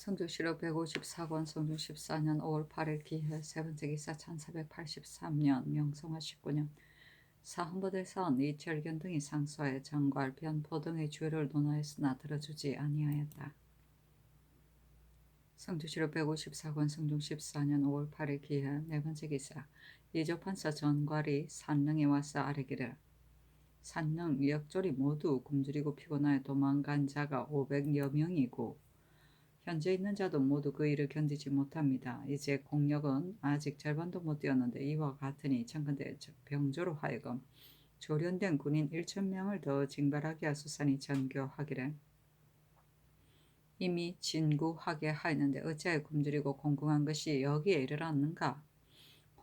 성조실록 154권 성종 14년 5월 8일 기해 세 번째 기사 1483년 명성화 19년 사헌부대사원 이철견 등이 상소하여 정괄 변포 등의 죄를 논하였으나 들어주지 아니하였다. 성조실록 154권 성종 14년 5월 8일 기해 네 번째 기사 이조판사 전괄이 산릉에 와서 아뢰기를 산릉 역졸이 모두 굶주리고 피곤하여 도망간 자가 500여 명이고 현재 있는 자도 모두 그 일을 견디지 못합니다. 이제 공력은 아직 절반도 못 되었는데 이와 같으니 청컨대 병조로 하여금 조련된 군인 1,000명을 더 징발하게 하소서니 전교하기를 이미 진구하게 하였는데 어찌하여 굶주리고 공공한 것이 여기에 이르렀는가?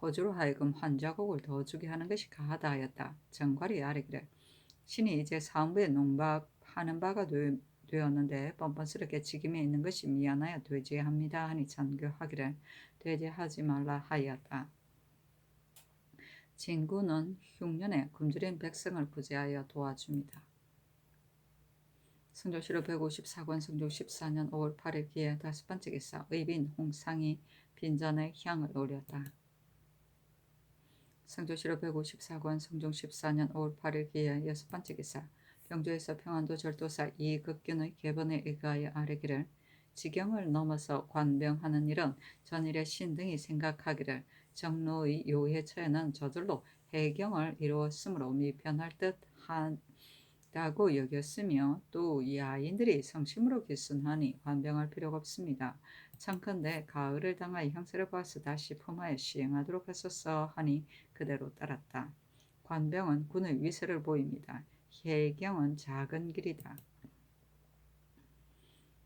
호주로 하여금 환자곡을 더 주게 하는 것이 가하다 하였다. 정괄이 아뢰기를 신이 이제 사헌부에 농박하는 바가 되었는데 뻔뻔스럽게 직임에 있는 것이 미안하여 되제합니다 하니 전교하기를 되제하지 말라 하였다. 진구는 흉년에 굶주린 백성을 구제하여 도와줍니다. 성조실록 154권 성종 14년 5월 8일 기해 다섯 번째 기사 의빈 홍상이 빈전에 향을 올렸다. 성조실록 154권 성종 14년 5월 8일 기해 여섯 번째 기사 병조에서 평안도 절도사 이극균의 계번에 의거하여 아뢰기를 지경을 넘어서 관병하는 일은 전일의 신 등이 생각하기를 정로의 요해처에는 저절로 해경을 이루었으므로 미편할 듯 한다고 여겼으며 또 야인들이 성심으로 기순하니 관병할 필요가 없습니다. 청컨대 가을을 당하여 형세를 봐서 다시 품하여 시행하도록 하소서 하니 그대로 따랐다. 관병은 군의 위세를 보입니다. 해경은 작은 길이다.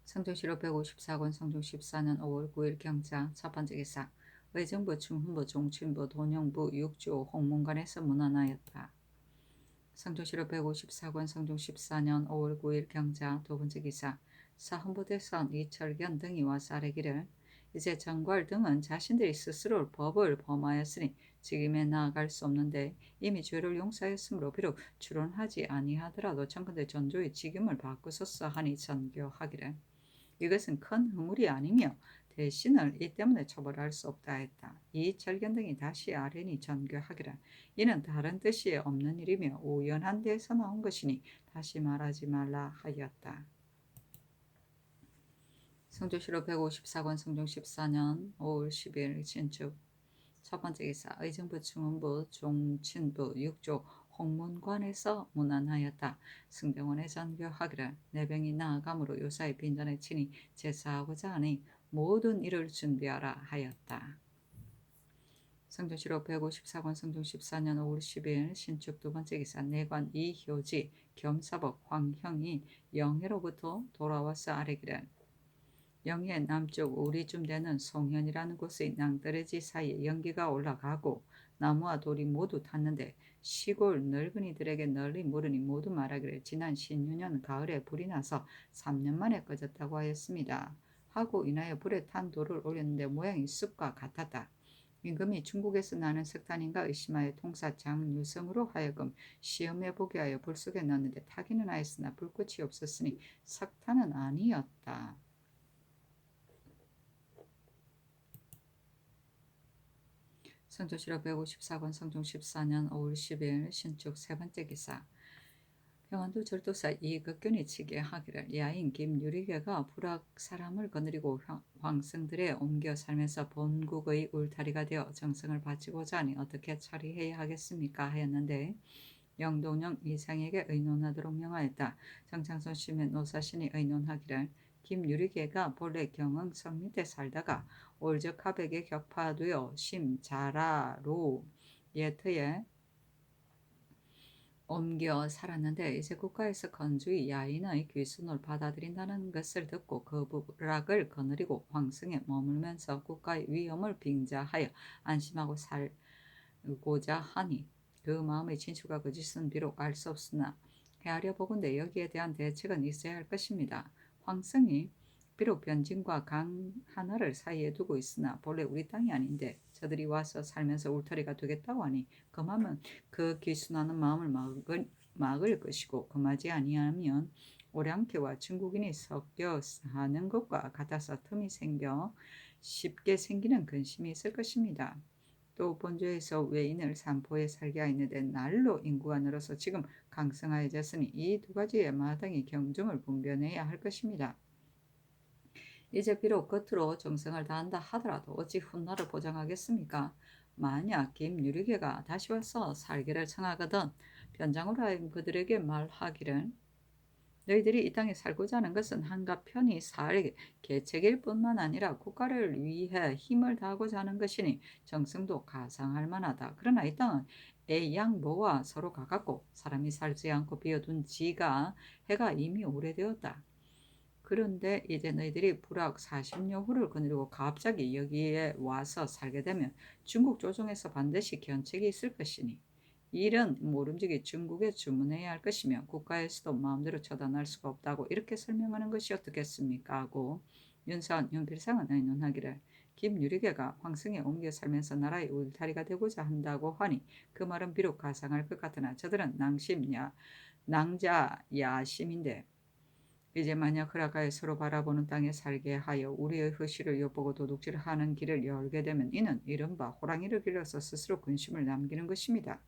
성종실록 154권 성종 14년 5월 9일 경자 첫 번째 기사 의정부 충훈부 종친부 돈영부 육조 홍문관에서 문안하였다. 성종실록 154권 성종 14년 5월 9일 경자 두 번째 기사 사헌부대사원 이철견 등이 와서 아뢰기를 이제 정괄 등은 자신들이 스스로 법을 범하였으니 직임에 나아갈 수 없는데 이미 죄를 용서하였으므로 비록 출원하지 아니하더라도 청컨대 전조의 직임을 바꾸소서 하니 전교하기를 이것은 큰 허물이 아니며 대신을 이 때문에 처벌할 수 없다 했다. 이철견 등이 다시 아뢰니 전교하기를 이는 다른 뜻이 없는 일이며 우연한 데에서 나온 것이니 다시 말하지 말라 하였다. 성조실록 154권 성종 14년 5월 10일 신축 첫 번째 기사 의정부 충원부 종친부 육조 홍문관에서 문안하였다. 승병원에 전교하기를 내병이 나아감으로 요사의 빈전에 친히 제사하고자 하니 모든 일을 준비하라 하였다. 성조실록 154권 성종 14년 5월 10일 신축 두 번째 기사 내관 이효지 겸사복 황형이 영해로부터 돌아와서 아뢰기를 영해 남쪽 우리쯤 되는 송현이라는 곳의 낭떠러지 사이에 연기가 올라가고 나무와 돌이 모두 탔는데 시골 늙은이들에게 널리 물으니 모두 말하기를 지난 신유년 가을에 불이 나서 3년 만에 꺼졌다고 하였습니다. 하고 인하여 불에 탄 돌을 올렸는데 모양이 쑥과 같았다. 임금이 중국에서 나는 석탄인가 의심하여 통사 장유성으로 하여금 시험해보게 하여 불 속에 넣었는데 타기는 하였으나 불꽃이 없었으니 석탄은 아니었다. 성조실록 154권 성종 14년 5월 10일 신축 세 번째 기사 평안도 절도사 이극균이 치게 하기를 야인 김유리개가 불악 사람을 거느리고 황승들에 옮겨 살면서 본국의 울타리가 되어 정성을 바치고자 하니 어떻게 처리해야 하겠습니까 하였는데 영동령 이상에게 의논하도록 명하였다. 정창손 씨의 노사신이 의논하기를 김유리개가 본래 경흥성 밑에 살다가 올적합에게 격파되어 심자라로 예터에 옮겨 살았는데 이제 국가에서 건주의 야인의 귀순을 받아들인다는 것을 듣고 그 부락을 거느리고 황승에 머물면서 국가의 위험을 빙자하여 안심하고 살고자 하니 그 마음의 진실과 거짓은 비록 알 수 없으나 헤아려 보건대 여기에 대한 대책은 있어야 할 것입니다. 황승이 비록 변진과 강 하나를 사이에 두고 있으나 본래 우리 땅이 아닌데 저들이 와서 살면서 울타리가 되겠다고 하니 금하면 그 귀순하는 마음을 막을 것이고 금하지 아니하면 오량캐와 중국인이 섞여 사는 것과 같아서 틈이 생겨 쉽게 생기는 근심이 있을 것입니다. 또 본조에서 외인을 산포에 살게 하였는데 날로 인구가 늘어서 지금 강성하여졌으니 이 두 가지에 마땅히 경중을 분별해야 할 것입니다. 이제 비록 겉으로 정성을 다한다 하더라도 어찌 훗날을 보장하겠습니까? 만약 김유리개가 다시 와서 살기를 청하거든 변장으로 하여금 그들에게 말하기를 너희들이 이 땅에 살고자 하는 것은 한가 편히 살 계책일 뿐만 아니라 국가를 위해 힘을 다하고자 하는 것이니 정성도 가상할 만하다. 그러나 이 땅은 애양모와 서로 가깝고 사람이 살지 않고 비어둔 지가 해가 이미 오래되었다. 그런데 이제 너희들이 불학 40여 후를 거느리고 갑자기 여기에 와서 살게 되면 중국 조정에서 반드시 견책이 있을 것이니 일은 모름지기 중국에 주문해야 할 것이며 국가에서도 마음대로 처단할 수가 없다고 이렇게 설명하는 것이 어떻겠습니까? 하고 윤선, 윤필상은 의논하기를 김유리개가 황승에 옮겨 살면서 나라의 울타리가 되고자 한다고 하니 그 말은 비록 가상할 것 같으나 저들은 낭자 야심인데 이제 만약 허락하여 서로 바라보는 땅에 살게 하여 우리의 허시를 엿보고 도둑질을 하는 길을 열게 되면 이는 이른바 호랑이를 길러서 스스로 근심을 남기는 것입니다.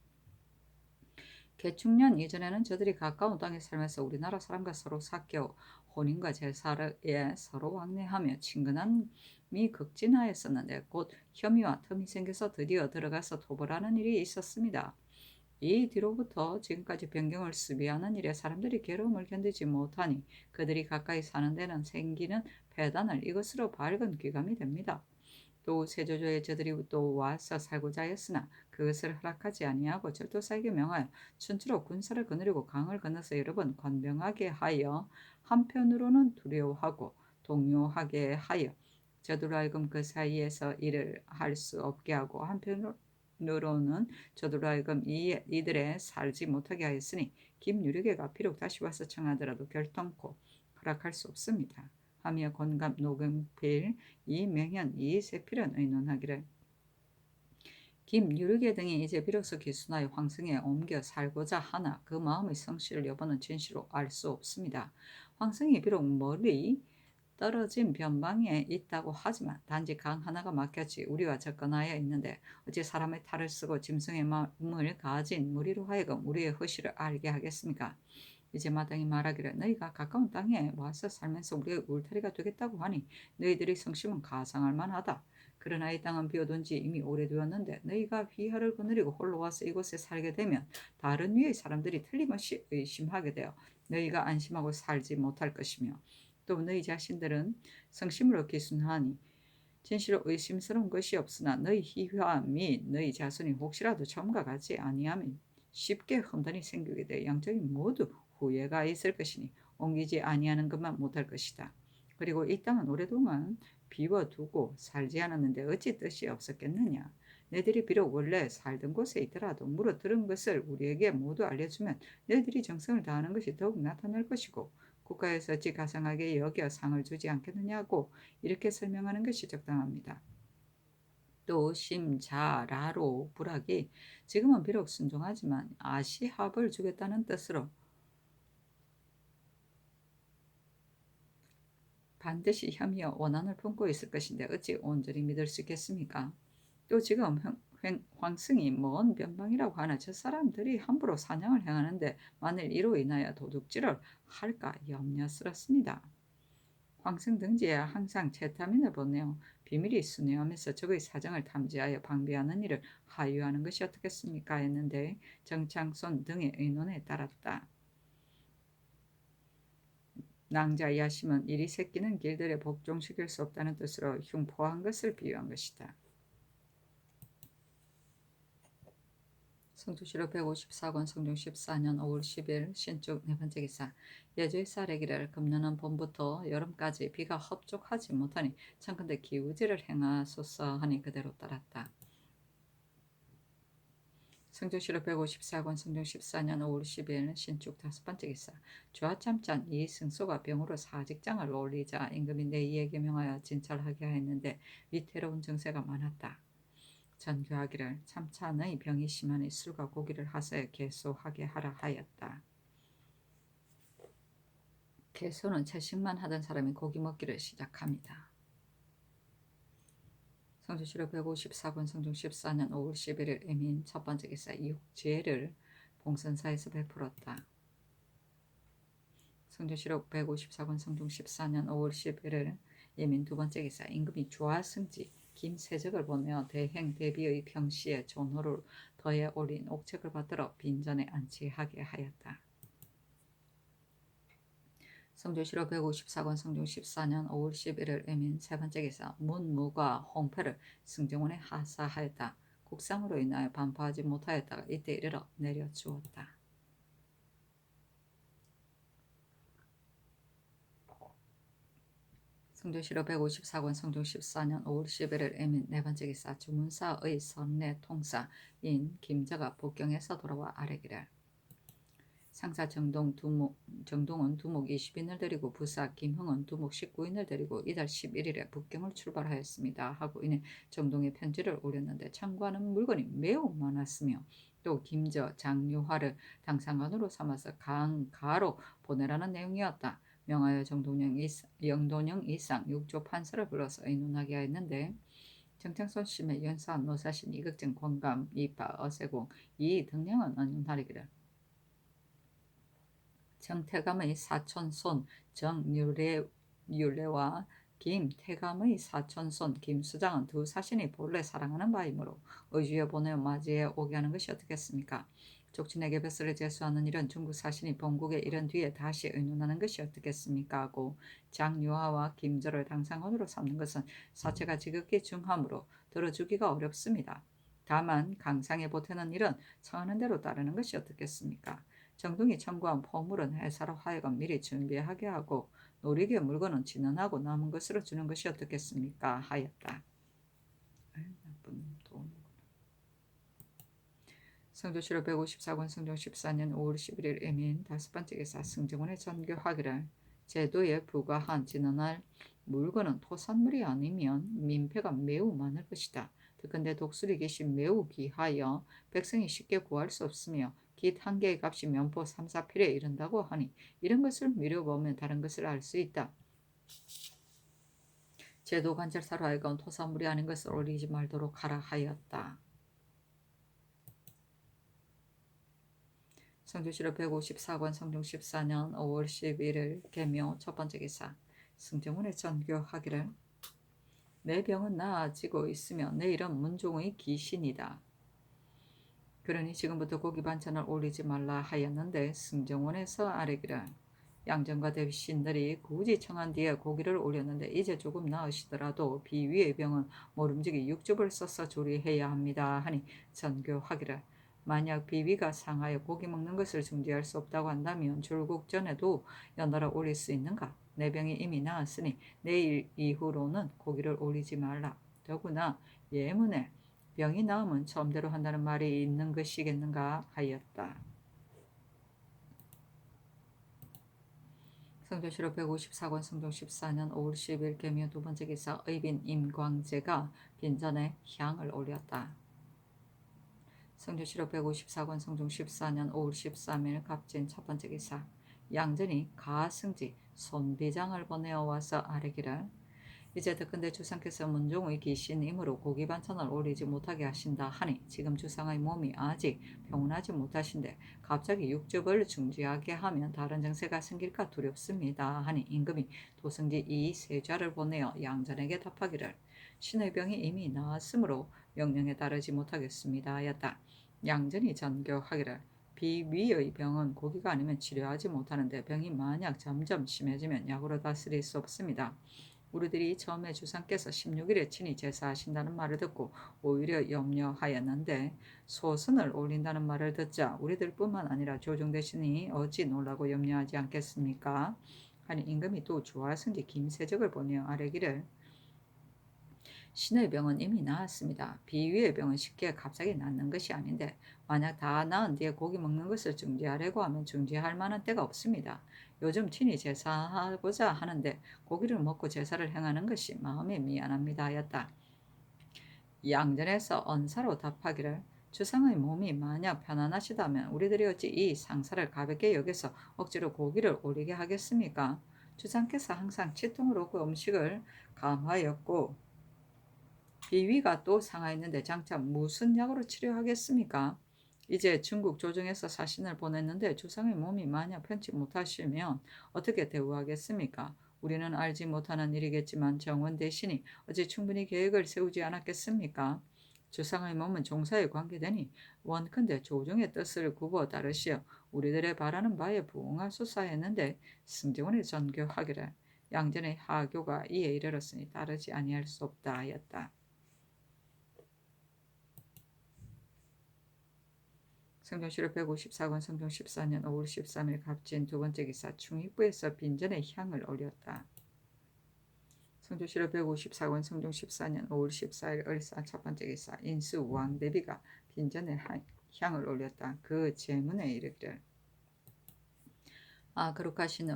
개축년 이전에는 저들이 가까운 땅에 살면서 우리나라 사람과 서로 삭혀 혼인과 제사에 서로 왕래하며 친근함이 극진하였었는데 곧 혐의와 틈이 생겨서 드디어 들어가서 토벌하는 일이 있었습니다. 이 뒤로부터 지금까지 변경을 수비하는 일에 사람들이 괴로움을 견디지 못하니 그들이 가까이 사는 데는 생기는 배단을 이것으로 밝은 귀감이 됩니다. 또 세조조의 저들이 또 와서 살고자 하였으나 그것을 허락하지 아니하고 절도사에게 명하여 춘추로 군사를 거느리고 강을 건너서 여러 번 관병하게 하여 한편으로는 두려워하고 동요하게 하여 저들로 하여금 그 사이에서 일을 할 수 없게 하고 한편으로는 저들로 하여금 이들에 살지 못하게 하였으니 김유리개가 비록 다시 와서 청하더라도 결단코 허락할 수 없습니다. 하며 권감 노경필 이명현 이세필은 의논하기를 김유르게 등이 이제 비로소 기순하여 황승에 옮겨 살고자 하나 그 마음의 성실을 여부는 진실로 알 수 없습니다. 황승이 비록 멀리 떨어진 변방에 있다고 하지만 단지 강 하나가 막혔지 우리와 접근하여 있는데 어찌 사람의 탈을 쓰고 짐승의 마음을 가진 무리로 하여금 우리의 허시를 알게 하겠습니까? 이제 마땅히 말하기를 너희가 가까운 땅에 와서 살면서 우리의 울타리가 되겠다고 하니 너희들의 성심은 가상할 만하다. 그러나 이 땅은 비어둔 지 이미 오래되었는데 너희가 휘하를 거느리고 홀로 와서 이곳에 살게 되면 다른 위의 사람들이 틀림없이 의심하게 되어 너희가 안심하고 살지 못할 것이며 또 너희 자신들은 성심을 얻기 순하니 진실로 의심스러운 것이 없으나 너희 희화 및 너희 자손이 혹시라도 처음과 같이 아니하면 쉽게 험단이 생기게 되어 양쪽이 모두 후회가 있을 것이니 옮기지 아니하는 것만 못할 것이다. 그리고 이 땅은 오랫동안 비워두고 살지 않았는데 어찌 뜻이 없었겠느냐. 너희들이 비록 원래 살던 곳에 있더라도 물어 들은 것을 우리에게 모두 알려주면 너희들이 정성을 다하는 것이 더욱 나타날 것이고 국가에서 어찌 가상하게 여겨 상을 주지 않겠느냐고 이렇게 설명하는 것이 적당합니다. 또 심자라로 불학이 지금은 비록 순종하지만 아시합을 주겠다는 뜻으로 반드시 혐의와 원한을 품고 있을 것인데 어찌 온전히 믿을 수 있겠습니까? 또 지금 황승이 먼 변방이라고 하나 저 사람들이 함부로 사냥을 행하는데 만일 이로 인하여 도둑질을 할까 염려스럽습니다. 황승 등지에 항상 채타민을 보내어 비밀이 순회하면서 적의 사정을 탐지하여 방비하는 일을 하유하는 것이 어떻겠습니까? 했는데 정창손 등의 의논에 따랐다. 낭자 야심은 이리 새끼는 길들에 복종시킬 수 없다는 뜻으로 흉포한 것을 비유한 것이다. 성조실록 154권 성종 14년 5월 10일 신축 네 번째 기사 예주의 쌀에기를 금년은 봄부터 여름까지 비가 흡족하지 못하니 청컨대 기우제를 행하소서 하니 그대로 따랐다. 성조실록 154권 성종 14년 5월 10일 신축 다섯 번째 기사 좌참짠 이 승소가 병으로 사직장을 올리자 임금이 내이에게 명하여 진찰하게 하였는데 위태로운 증세가 많았다. 전교하기를 참찬의 병이 심하니 술과 고기를 하사에 개소하게 하라 하였다. 개소는 채식만 하던 사람이 고기 먹기를 시작합니다. 성주시로 154권 성중 14년 5월 11일 애민 첫 번째 기사 육지를 봉선사에서 베풀었다. 성주시로 154권 성중 14년 5월 11일 예민 두 번째 기사 임금이 조화승지 김세적을 보내어 대행 대비의 병시에 존호를 더해 올린 옥책을 받들어 빈전에 안치하게 하였다. 성주시로 154권 성중 14년 5월 11일 애민 세 번째 기사 문무가 홍패를 승정원에 하사하였다. 국상으로 인하여 반포하지 못하였다가 이때 이르러 내려주었다. 성주시로 154권 성중 14년 5월 11일 애민 네 번째 기사 주문사의 선내 통사인 김저가 북경에서 돌아와 아뢰기를 상사 정동은 두목 20인을 데리고 부사 김흥은 두목 19인을 데리고 이달 11일에 북경을 출발하였습니다. 하고 이내 정동에 편지를 올렸는데 청구하는 물건이 매우 많았으며 또 김저 장유화를 당상관으로 삼아서 강가로 보내라는 내용이었다. 명하여 영돈영 이상 육조 판사를 불러서 의논하게 하였는데 정창손 심의 연사한 노사신 이극증 권감 이파 어세공 이 등령은 언론하리기를 정태감의 사촌손 정율례와 김태감의 사촌손 김수장은 두 사신이 본래 사랑하는 바이므로 의주에 보내어 맞이해 오게 하는 것이 어떻겠습니까? 족친에게 뱃슬을 제수하는 일은 중국 사신이 본국에 이른 뒤에 다시 의논하는 것이 어떻겠습니까? 하고 장유하와 김저를 당상원으로 삼는 것은 사체가 지극히 중하므로 들어주기가 어렵습니다. 다만 강상에 보태는 일은 청하는 대로 따르는 것이 어떻겠습니까? 정동이 청구한 포물은 회사로 하여금 미리 준비하게 하고 노리개 물건은 진언하고 남은 것으로 주는 것이 어떻겠습니까? 하였다. 나쁜 돈. 성주시로 154권 성종 14년 5월 11일 애민 다섯 번째 기사 승정원의 전교하기를 제도에 부과한 진언할 물건은 토산물이 아니면 민폐가 매우 많을 것이다. 특근데 독수리 깃이 매우 귀하여 백성이 쉽게 구할 수 없으며 깃 한 개의 값이 면포 3, 4필에 이른다고 하니 이런 것을 미뤄보면 다른 것을 알 수 있다. 제도 관찰사로 하여금 토산물이 아닌 것을 올리지 말도록 하라 하였다. 성주시로 154권 성중 14년 5월 11일 계묘 첫 번째 기사 승정원에 전교하기를 내 병은 나아지고 있으며 내 이름 문종의 귀신이다. 그러니 지금부터 고기 반찬을 올리지 말라 하였는데 승정원에서 아뢰기를 양정과 대신들이 굳이 청한 뒤에 고기를 올렸는데 이제 조금 나으시더라도 비위의 병은 모름지기 육즙을 써서 조리해야 합니다 하니 전교하기를 만약 비위가 상하여 고기 먹는 것을 중지할 수 없다고 한다면 출국 전에도 연달아 올릴 수 있는가? 내 병이 이미 나았으니 내일 이후로는 고기를 올리지 말라. 더구나 예문에 병이 나으면 처음대로 한다는 말이 있는 것이겠는가 하였다. 성주시로 154권 성종 14년 5월 10일 계묘 두 번째 기사 의빈 임광재가 빈전에 향을 올렸다. 성주시로 154권 성종 14년 5월 13일 갑진 첫 번째 기사 양전이 가승지 손비장을 보내어 와서 아뢰기를 이제 듣건대 주상께서 문종의 귀신이므로 고기 반찬을 올리지 못하게 하신다 하니 지금 주상의 몸이 아직 평온하지 못하신데 갑자기 육즙을 중지하게 하면 다른 정세가 생길까 두렵습니다 하니 임금이 도승지 이 세좌를 보내어 양전에게 답하기를 신의 병이 이미 나았으므로 명령에 따르지 못하겠습니다 하였다. 양전이 전교하기를 비위의 병은 고기가 아니면 치료하지 못하는데 병이 만약 점점 심해지면 약으로 다스릴 수 없습니다. 우리들이 처음에 주상께서 16일에 친히 제사하신다는 말을 듣고 오히려 염려하였는데 소선을 올린다는 말을 듣자 우리들뿐만 아니라 조정대신이 어찌 놀라고 염려하지 않겠습니까? 하니 임금이 또 조화승지 김세적을 보내어 아뢰기를 신의 병은 이미 나았습니다. 비위의 병은 쉽게 갑자기 낫는 것이 아닌데 만약 다 나은 뒤에 고기 먹는 것을 중지하려고 하면 중지할 만한 때가 없습니다. 요즘 친히 제사하고자 하는데 고기를 먹고 제사를 행하는 것이 마음에 미안합니다 하였다. 양전에서 언사로 답하기를 주상의 몸이 만약 편안하시다면 우리들이 어찌 이 상사를 가볍게 여겨서 억지로 고기를 올리게 하겠습니까? 주상께서 항상 치통을 얻고 음식을 감하였고 비위가 또 상하였는데 장차 무슨 약으로 치료하겠습니까? 이제 중국 조정에서 사신을 보냈는데 주상의 몸이 만약 편치 못하시면 어떻게 대우하겠습니까? 우리는 알지 못하는 일이겠지만 정원 대신이 어찌 충분히 계획을 세우지 않았겠습니까? 주상의 몸은 종사에 관계되니 원컨대 조정의 뜻을 굽어 따르시어 우리들의 바라는 바에 부응하소서 했는데 승정원의 전교하기를 양전의 하교가 이에 이르렀으니 따르지 아니할 수 없다 하였다. 성종실록 154권 성종 14년 5월 13일 갑진 두 번째 기사 충익부에서 빈전에 향을 올렸다. 성종실록 154권 성종 14년 5월 14일 을사 첫 번째 기사 인수 왕대비가 빈전에 향을 올렸다. 그 제문에 이르기를 그룩하신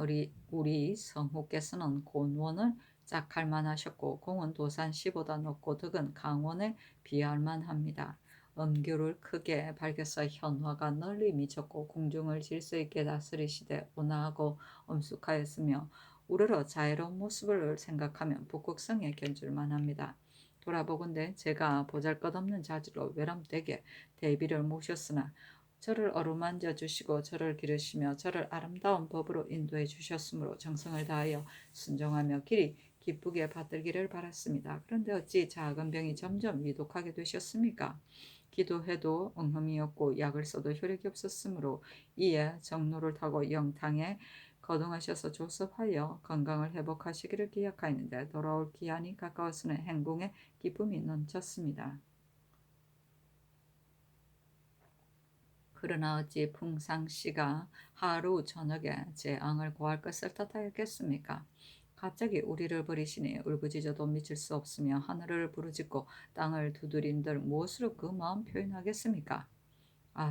우리 성후께서는 곤원을 짝할 만하셨고 공은 도산 시보다 높고 덕은 강원에 비할 만합니다. 음교를 크게 밝혀서 현화가 널리 미쳤고 공중을 질서 있게 다스리시되 온화하고 엄숙하였으며 우러러 자애로운 모습을 생각하면 북극성에 견줄 만합니다. 돌아보건대 제가 보잘것없는 자질로 외람되게 대비를 모셨으나 저를 어루만져 주시고 저를 기르시며 저를 아름다운 법으로 인도해 주셨으므로 정성을 다하여 순종하며 길이 기쁘게 받들기를 바랐습니다. 그런데 어찌 작은 병이 점점 위독하게 되셨습니까? 기도해도 응함이 없고 약을 써도 효력이 없었으므로 이에 정로를 타고 영탕에 거동하셔서 조섭하여 건강을 회복하시기를 기약하였는데 돌아올 기한이 가까워서는 행궁에 기쁨이 넘쳤습니다. 그러나 어찌 풍상씨가 하루 저녁에 재앙을 고할 것을 뜻하였겠습니까? 갑자기 우리를 버리시니 울부짖어도 미칠 수 없으며 하늘을 부르짖고 땅을 두드린들 무엇으로 그 마음 표현하겠습니까?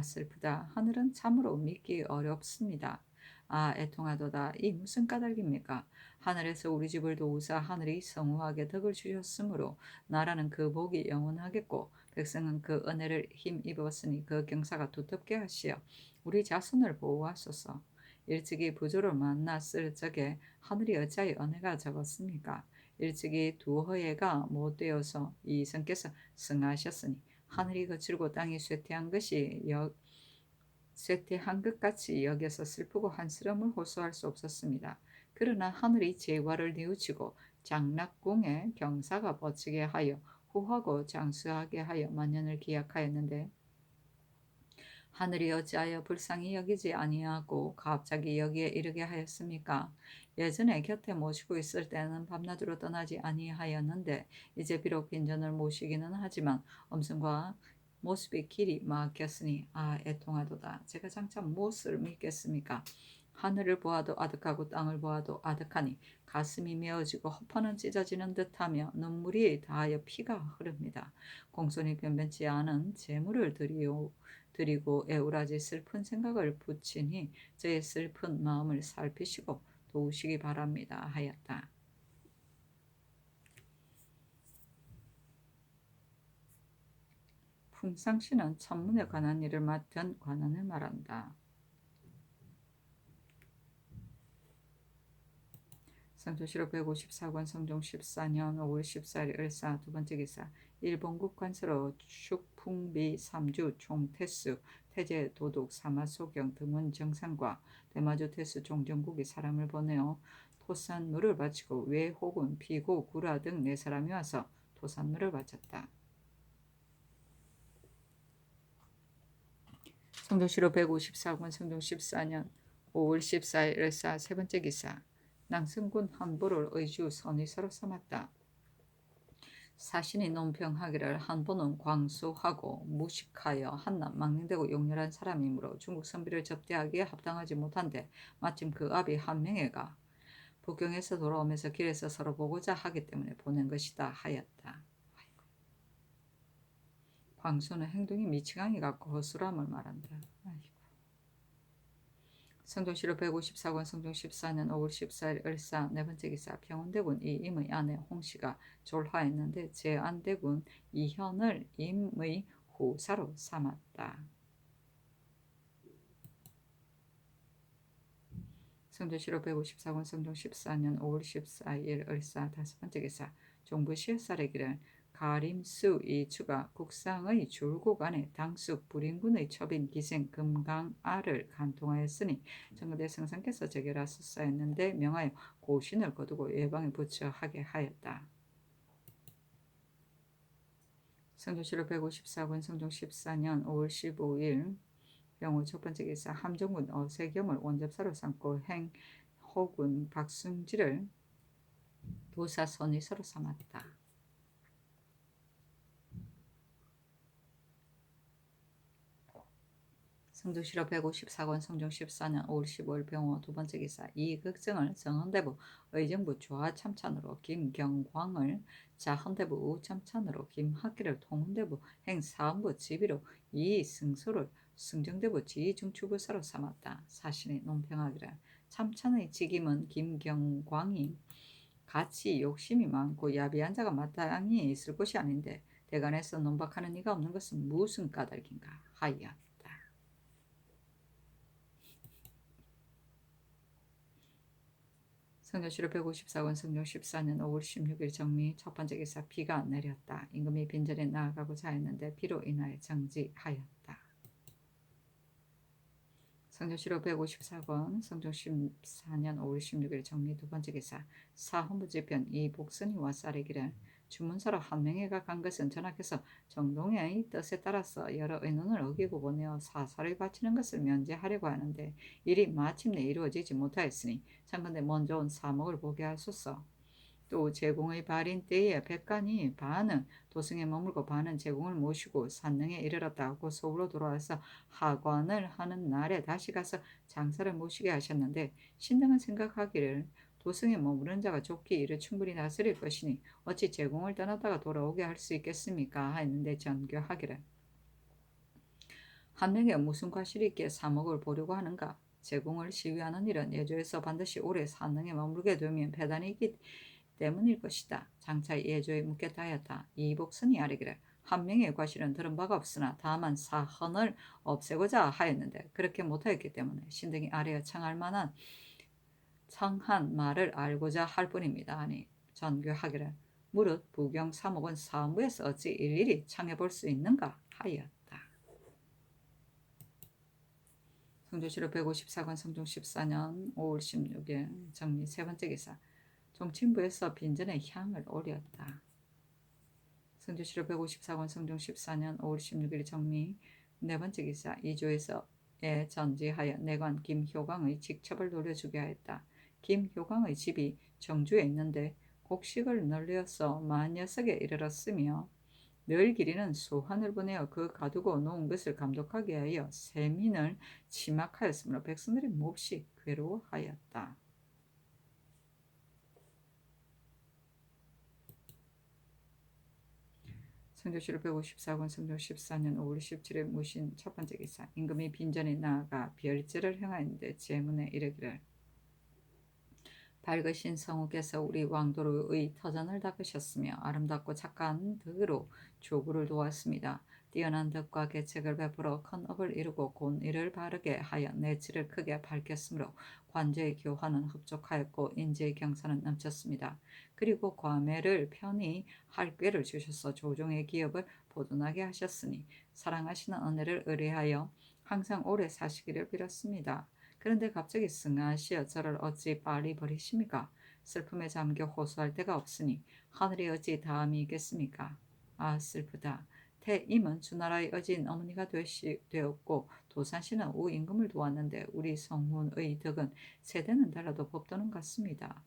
슬프다. 하늘은 참으로 믿기 어렵습니다. 애통하도다. 이 무슨 까닭입니까? 하늘에서 우리 집을 도우사 하늘이 성후하게 덕을 주셨으므로 나라는 그 복이 영원하겠고 백성은 그 은혜를 힘입었으니 그 경사가 두텁게 하시어 우리 자손을 보호하소서. 일찍이 부조를 만났을 적에 하늘이 어찌하여 은혜가 적었습니까? 일찍이 두 허예가 못되어서 이성께서 승하셨으니 하늘이 거칠고 땅이 쇠퇴한 것 같이 여겨서 슬프고 한스러움을 호소할 수 없었습니다. 그러나 하늘이 재화를 뉘우치고 장락궁에 경사가 뻗치게 하여 후하고 장수하게 하여 만년을 기약하였는데 하늘이 어찌하여 불쌍히 여기지 아니하고 갑자기 여기에 이르게 하였습니까? 예전에 곁에 모시고 있을 때는 밤낮으로 떠나지 아니하였는데 이제 비록 빈전을 모시기는 하지만 엄성과 모습이 길이 막혔으니 애통하도다. 제가 장차 무엇을 믿겠습니까? 하늘을 보아도 아득하고 땅을 보아도 아득하니 가슴이 메어지고 허파는 찢어지는 듯하며 눈물이 다하여 피가 흐릅니다. 공손히 변변치 않은 재물을 드리고 애우라지 슬픈 생각을 붙이니 저의 슬픈 마음을 살피시고 도우시기 바랍니다 하였다. 풍상씨는 천문에 관한 일을 맡은 관원을 말한다. 성조실록 154권 성종 14년 5월 14일 을사 두 번째 기사 일본국 관서로 축풍비 삼주 총태수 태제 도독 사마소경 등원 정상과 대마주 태수 종정국이 사람을 보내어 토산물을 바치고 외호군 피고 구라 등 네 사람이 와서 토산물을 바쳤다. 성종실록 154권 성종 14년 5월 14일 을사 세 번째 기사 낭승군 한보를 의주 선의서로 삼았다. 사신이 논평하기를 한보는 광수하고 무식하여 한낱 망령되고 용렬한 사람이므로 중국 선비를 접대하기에 합당하지 못한데 마침 그 아비 한명회가 북경에서 돌아오면서 길에서 서로 보고자 하기 때문에 보낸 것이다 하였다. 광수는 행동이 미치광이 같고 허술함을 말한다. 성종실록 154권 성종 14년 5월 14일 을사 네 번째 기사 평원대군 이임의 아내 홍씨가 졸화했는데 제안대군 이현을 임의 후사로 삼았다. 성조실록 154권 성종 14년 5월 14일 을사 다섯 번째 기사 종부 시효살에기를 가림수 이추가 국상의 줄고간에 당숙 불인군의 첩인 기생 금강알을 간통하였으니 정근대 성상께서 제결하셨사였는데 명하여 고신을 거두고 예방에 부처하게 하였다. 성조실록 154권 성종 14년 5월 15일 병우 첫 번째 기사 함정군 어세겸을 원접사로 삼고 행호군 박승지를 도사 선의서로 삼았다. 성조실록 154권 성종 14년 5월 15일 병우 두 번째 기사 이극정을 정헌대부 의정부 좌참찬으로 김경광을 자헌대부 우참찬으로 김학기를 통훈대부 행사헌부 지비로 이승소를 승정대부 지중추부사로 삼았다. 사신이 논평하기를 참찬의 직임은 김경광이 같이 욕심이 많고 야비한 자가 마땅히 있을 것이 아닌데 대간에서 논박하는 이가 없는 것은 무슨 까닭인가 하였다. 성조실록 154권 성종 14년 5월 16일 정미 첫 번째 기사 비가 내렸다. 임금이 빈전에 나아가고자 했는데 비로 인하여 정지하였다. 성조실록 154권 성종 14년 5월 16일 정리 두 번째 기사 사헌부지편 이복선이와 쌀이기를 주문사로 한 명이가 간 것은 전하께서 정동의 뜻에 따라서 여러 의논을 어기고 보내어 사사를 바치는 것을 면제하려고 하는데 일이 마침내 이루어지지 못하였으니 참건대 먼저 온 사목을 보게 하소서. 또 제공의 발인 때에 백간이 반은 도승에 머물고 반은 제공을 모시고 산릉에 이르렀다 하고 서울로 돌아와서 하관을 하는 날에 다시 가서 장사를 모시게 하셨는데 신등은 생각하기를 도승에 머무른 자가 좋게 일을 충분히 다스릴 것이니 어찌 제공을 떠났다가 돌아오게 할 수 있겠습니까 하였는데 전교하기를 한 명에 무슨 과실이 있기에 사목을 보려고 하는가. 제공을 시위하는 일은 예조에서 반드시 오래 산릉에 머물게 되면 배단이 있기 때문일 것이다. 장차 예조에 묻겠다 하였다. 이복선이 아뢰기를 한 명의 과실은 들은 바가 없으나 다만 사헌을 없애고자 하였는데 그렇게 못하였기 때문에 신등이 아뢰어 청한 말을 알고자 할 뿐입니다. 하니 전교하기를 무릇 부경 사목은 사무에서 어찌 일일이 청해볼 수 있는가 하였다. 성조실록 154권 성종 14년 5월 16일 정리 세 번째 기사 종친부에서 빈전에 향을 올렸다. 성조실록 154권 성종 14년 5월 16일 정리 네 번째 기사 이조에서에 전지하여 내관 김효광의 직첩을 돌려주게 하였다. 김효광의 집이 정주에 있는데 곡식을 널려서 만여석에 이르렀으며 늘 길이는 수환을 보내어 그 가두고 놓은 것을 감독하게 하여 세민을 침학하였으므로 백성들이 몹시 괴로워하였다. 성조실록 154권 성종 14년 5월 17일 무신 첫 번째 기사 임금이 빈전에 나아가 별제를 행하였는데 제문에 이르기를 밝으신 성우께서 우리 왕도로의 터전을 닦으셨으며 아름답고 착한 덕으로 조구를 도왔습니다. 뛰어난 덕과 계책을 베풀어 큰 업을 이루고 곤의를 바르게 하여 내치를 크게 밝혔으므로 관제의 교화는 흡족하였고 인재의 경사는 넘쳤습니다. 그리고 과매를 편히 할 꾀를 주셔서 조종의 기업을 보존하게 하셨으니 사랑하시는 은혜를 의뢰하여 항상 오래 사시기를 빌었습니다. 그런데 갑자기 승하시어 저를 어찌 빨리 버리십니까? 슬픔에 잠겨 호소할 데가 없으니 하늘이 어찌 다함이 있겠습니까? 아 슬프다. 태임은 주나라의 어진 어머니가 되었고 도산씨는 우임금을 도왔는데 우리 성훈의 덕은 세대는 달라도 법도는 같습니다.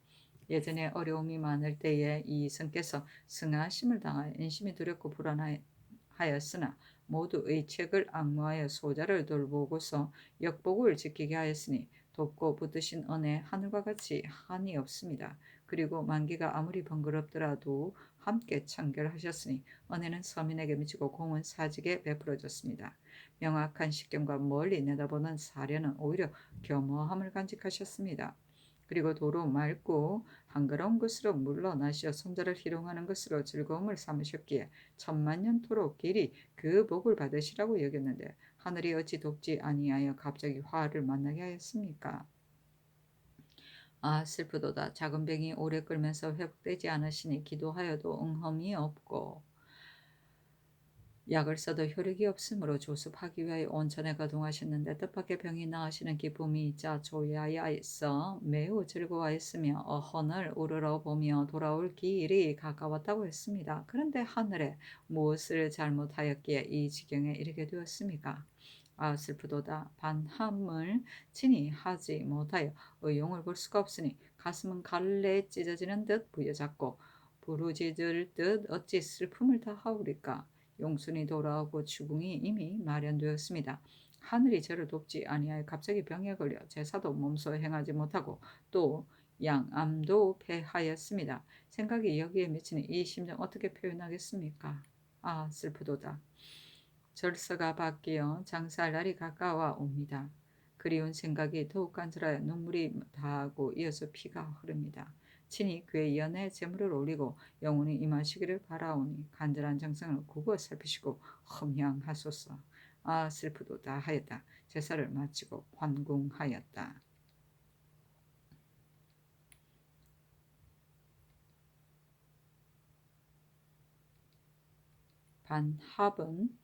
예전에 어려움이 많을 때에 이성께서 승하심을 당하여 인심이 두렵고 불안하였으나 모두의 책을 악무하여 소자를 돌보고서 역복을 지키게 하였으니 돕고 붙드신 은혜 하늘과 같이 한이 없습니다. 그리고 만기가 아무리 번거롭더라도 함께 청결하셨으니 은혜는 서민에게 미치고 공은 사직에 베풀어졌습니다. 명확한 식견과 멀리 내다보는 사려는 오히려 겸허함을 간직하셨습니다. 그리고 도로 맑고 한가로운 곳으로 물러나시어 손자를 희롱하는 것으로 즐거움을 삼으셨기에 천만년토록 길이 그 복을 받으시라고 여겼는데 하늘이 어찌 돕지 아니하여 갑자기 화를 만나게 하였습니까? 아 슬프도다. 작은 병이 오래 끓면서 회복되지 않으시니 기도하여도 응험이 없고 약을 써도 효력이 없으므로 조습하기 위하여 온천에 거동하셨는데 뜻밖의 병이 나으시는 기쁨이 있자 조야야에서 매우 즐거워하였으며 어헌을 우러러 보며 돌아올 길이 가까웠다고 했습니다. 그런데 하늘에 무엇을 잘못하였기에 이 지경에 이르게 되었습니까? 아 슬프도다. 반함을 친히 하지 못하여 의용을 볼 수가 없으니 가슴은 갈래에 찢어지는 듯 부여잡고 부르짖을 듯 어찌 슬픔을 다하오리까. 용순이 돌아오고 추궁이 이미 마련되었습니다. 하늘이 저를 돕지 아니하여 갑자기 병에 걸려 제사도 몸소 행하지 못하고 또 양암도 폐하였습니다. 생각이 여기에 미치니 이 심정 어떻게 표현하겠습니까? 아 슬프도다. 절서가 바뀌어 장사할 날이 가까워 옵니다. 그리운 생각이 더욱 간절하여 눈물이 다하고 이어서 피가 흐릅니다. 친히 그의 연애 재물을 올리고 영혼이 임하시기를 바라오니 간절한 정성을 굽어 살피시고 험향하소서. 아 슬프도다 하였다. 제사를 마치고 환궁하였다. 반합은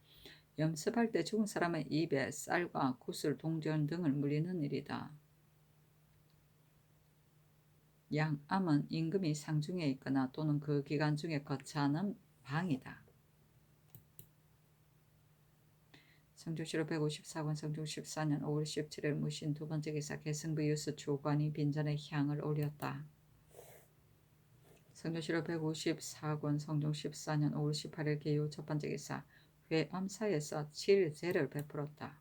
염습할 때 죽은 사람의 입에 쌀과 구슬, 동전 등을 물리는 일이다. 양암은 임금이 상중에 있거나 또는 그 기간 중에 거처하는 방이다. 성조실록 154권 성종 14년 5월 17일 무신 두 번째 기사 계승부 유스 조관이 빈전에 향을 올렸다. 성조실록 154권 성종 14년 5월 18일 개요 첫 번째 기사 회암사에서 칠제를 베풀었다.